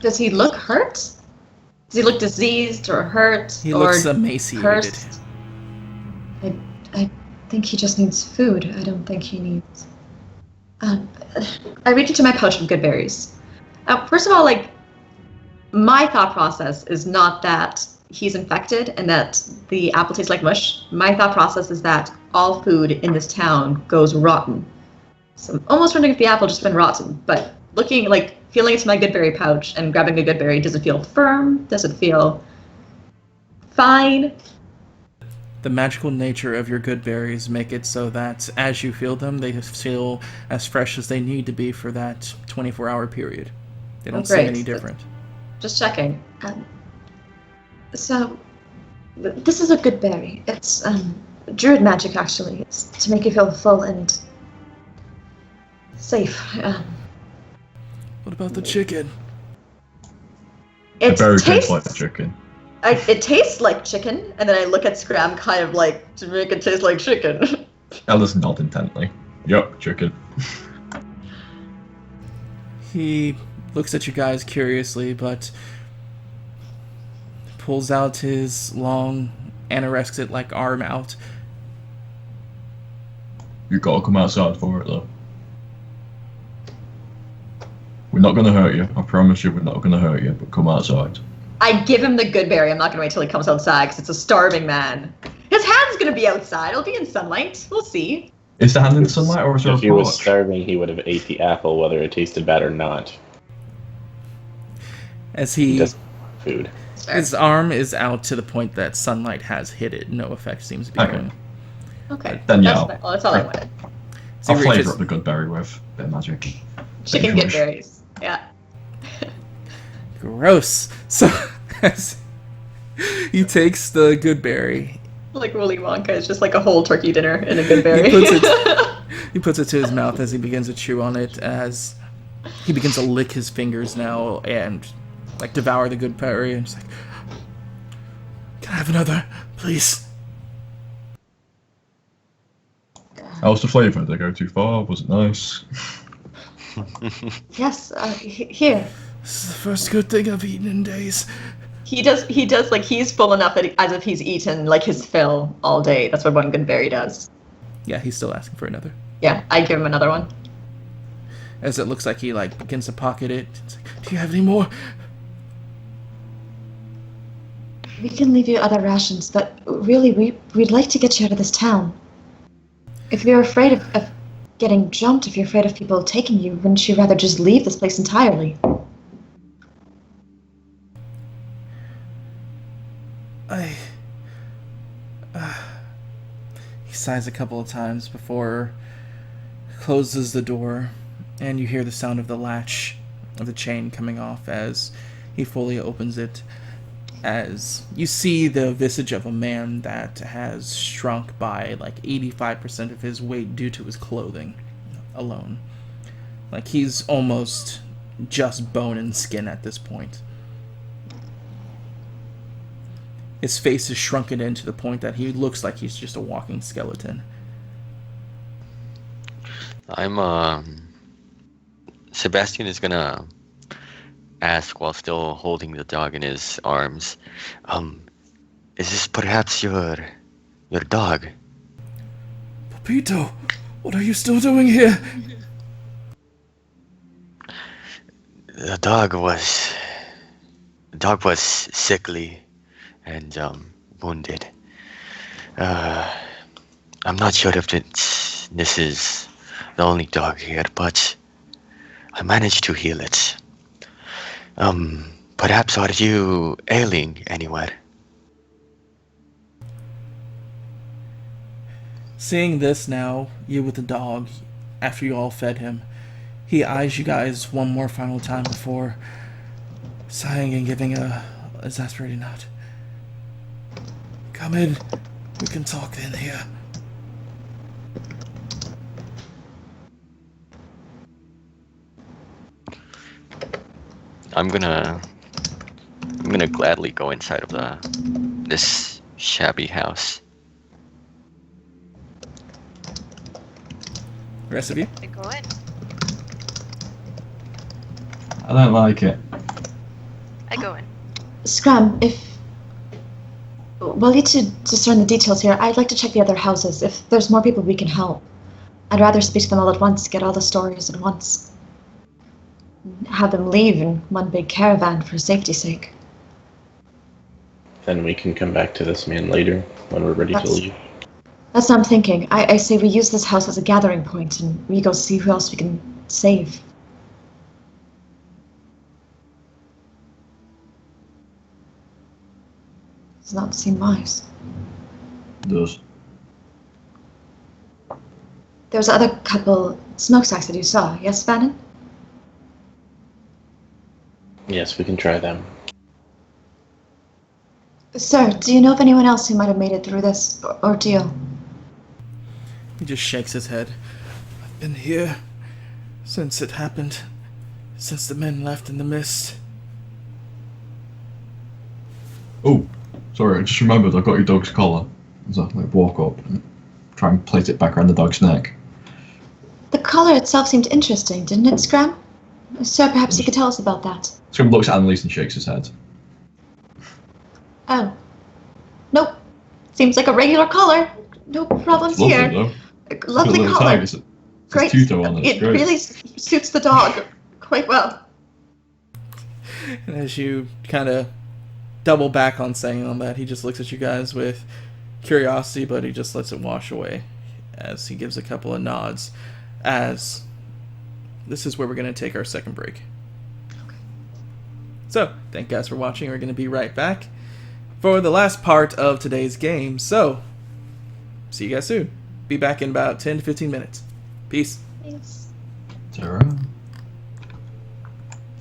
[SPEAKER 6] Does he look hurt? Does he look diseased or hurt?
[SPEAKER 1] He
[SPEAKER 6] or
[SPEAKER 1] looks emaciated.
[SPEAKER 6] cursed? I think he just needs food. I don't think he needs. I reach into my pouch of good berries, First of all, like, my thought process is not that he's infected and that the apple tastes like mush. My thought process is that all food in this town goes rotten. So I'm almost wondering if the apple just been rotten. But feeling into my good berry pouch and grabbing a good berry, does it feel firm? Does it feel fine?
[SPEAKER 1] The magical nature of your good berries make it so that as you feel them, they feel as fresh as they need to be for that 24-hour period. They don't seem any different.
[SPEAKER 6] Just checking. So, this is a good berry. It's druid magic, actually. It's to make you feel full and safe.
[SPEAKER 1] What about the chicken?
[SPEAKER 4] The berry tastes like chicken.
[SPEAKER 6] It tastes like chicken, and then I look at Scram kind of like, to make it taste like chicken.
[SPEAKER 4] Ella's nod intently. Yup, chicken.
[SPEAKER 1] He looks at you guys curiously, but pulls out his long, anorexic-like arm out.
[SPEAKER 4] You gotta come outside for it, though. We're not gonna hurt you. I promise you we're not gonna hurt you, but come outside.
[SPEAKER 6] I give him the good berry. I'm not gonna wait till he comes outside, because it's a starving man. His hand's gonna be outside. It'll be in sunlight. We'll see.
[SPEAKER 4] Is the hand in the sunlight, or is there a
[SPEAKER 3] If he was
[SPEAKER 4] porch?
[SPEAKER 3] starving, he would have ate the apple, whether it tasted bad or not.
[SPEAKER 1] As
[SPEAKER 3] He doesn't want food.
[SPEAKER 1] his arm is out to the point that sunlight has hit it. No effect seems to be
[SPEAKER 4] Okay.
[SPEAKER 1] going.
[SPEAKER 6] Okay.
[SPEAKER 4] Then yeah,
[SPEAKER 6] That's all I wanted.
[SPEAKER 1] So
[SPEAKER 4] I'll
[SPEAKER 1] he
[SPEAKER 4] flavour
[SPEAKER 1] reaches-
[SPEAKER 4] up the good berry with a bit of magic.
[SPEAKER 6] Chicken
[SPEAKER 4] Make
[SPEAKER 6] good
[SPEAKER 4] sure.
[SPEAKER 6] berries. Yeah.
[SPEAKER 1] Gross. So as he takes the good berry,
[SPEAKER 6] Like Willy Wonka, it's just like a whole turkey dinner in a good berry.
[SPEAKER 1] he puts it to his mouth as he begins to chew on it, as he begins to lick his fingers now and like devour the good berry, and just like, can I have another, please?
[SPEAKER 4] How's the flavour? Did they go too far? Was it nice?
[SPEAKER 6] Yes, here.
[SPEAKER 1] This is the first good thing I've eaten in days.
[SPEAKER 6] He does, like, he's full enough that as if he's eaten, like, his fill all day. That's what one good berry does.
[SPEAKER 1] Yeah, he's still asking for another.
[SPEAKER 6] Yeah, I give him another one.
[SPEAKER 1] As it looks like he like begins to pocket it. It's like, do you have any more?
[SPEAKER 6] We can leave you other rations, but really, we'd like to get you out of this town. If you're afraid of getting jumped, if you're afraid of people taking you, wouldn't you rather just leave this place entirely?
[SPEAKER 1] He sighs a couple of times before closes the door, and you hear the sound of the latch of the chain coming off as he fully opens it, as you see the visage of a man that has shrunk by like 85% of his weight due to his clothing alone. Like he's almost just bone and skin at this point. His face is shrunken in to the point that he looks like he's just a walking skeleton.
[SPEAKER 5] Sebastian is gonna ask while still holding the dog in his arms, is this perhaps your dog?
[SPEAKER 1] Papito, what are you still doing here?
[SPEAKER 5] The dog was sickly and wounded. I'm not sure if this is the only dog here, but I managed to heal it. Perhaps are you ailing anywhere?
[SPEAKER 1] Seeing this now, you with the dog, after you all fed him, he eyes you guys one more final time before sighing and giving a exasperated nod. Come in. We can talk in here.
[SPEAKER 5] I'm gonna gladly go inside of this shabby house.
[SPEAKER 1] Rest of you?
[SPEAKER 2] I go in.
[SPEAKER 4] I don't like it.
[SPEAKER 2] I go in.
[SPEAKER 6] Scram, while you two discern the details here, I'd like to check the other houses. If there's more people we can help, I'd rather speak to them all at once, get all the stories at once. have them leave in one big caravan for safety's sake.
[SPEAKER 3] Then we can come back to this man later when we're ready to
[SPEAKER 6] That's-
[SPEAKER 3] leave.
[SPEAKER 6] That's what I'm thinking. I say we use this house as a gathering point and we go see who else we can save. Does not seem wise.
[SPEAKER 4] It does.
[SPEAKER 6] There was other couple smokestacks that you saw, yes, Bannon?
[SPEAKER 3] Yes, we can try them.
[SPEAKER 6] Sir, do you know of anyone else who might have made it through this ordeal?
[SPEAKER 1] He just shakes his head. I've been here since it happened. Since the men left in the mist.
[SPEAKER 4] Oh, sorry, I just remembered I got your dog's collar. As I walk up and try and place it back around the dog's neck.
[SPEAKER 6] The collar itself seemed interesting, didn't it, Scram? Sir, perhaps you could tell us about that.
[SPEAKER 4] Scrim looks at Annalise and shakes his head.
[SPEAKER 6] Oh. Nope. Seems like a regular collar. No problems
[SPEAKER 4] Lovely,
[SPEAKER 6] here.
[SPEAKER 4] though.
[SPEAKER 6] A lovely
[SPEAKER 4] Got a little
[SPEAKER 6] collar.
[SPEAKER 4] tag. It's
[SPEAKER 6] Great.
[SPEAKER 4] tuto on it. It's
[SPEAKER 6] It
[SPEAKER 4] great.
[SPEAKER 6] really suits the dog quite well.
[SPEAKER 1] And as you kind of double back on saying all that, he just looks at you guys with curiosity, but he just lets it wash away as he gives a couple of nods. As this is where we're going to take our second break. So, thank you guys for watching. We're going to be right back for the last part of today's game. So, see you guys soon. Be back in about 10 to 15 minutes. Peace.
[SPEAKER 6] Thanks.
[SPEAKER 4] Sarah.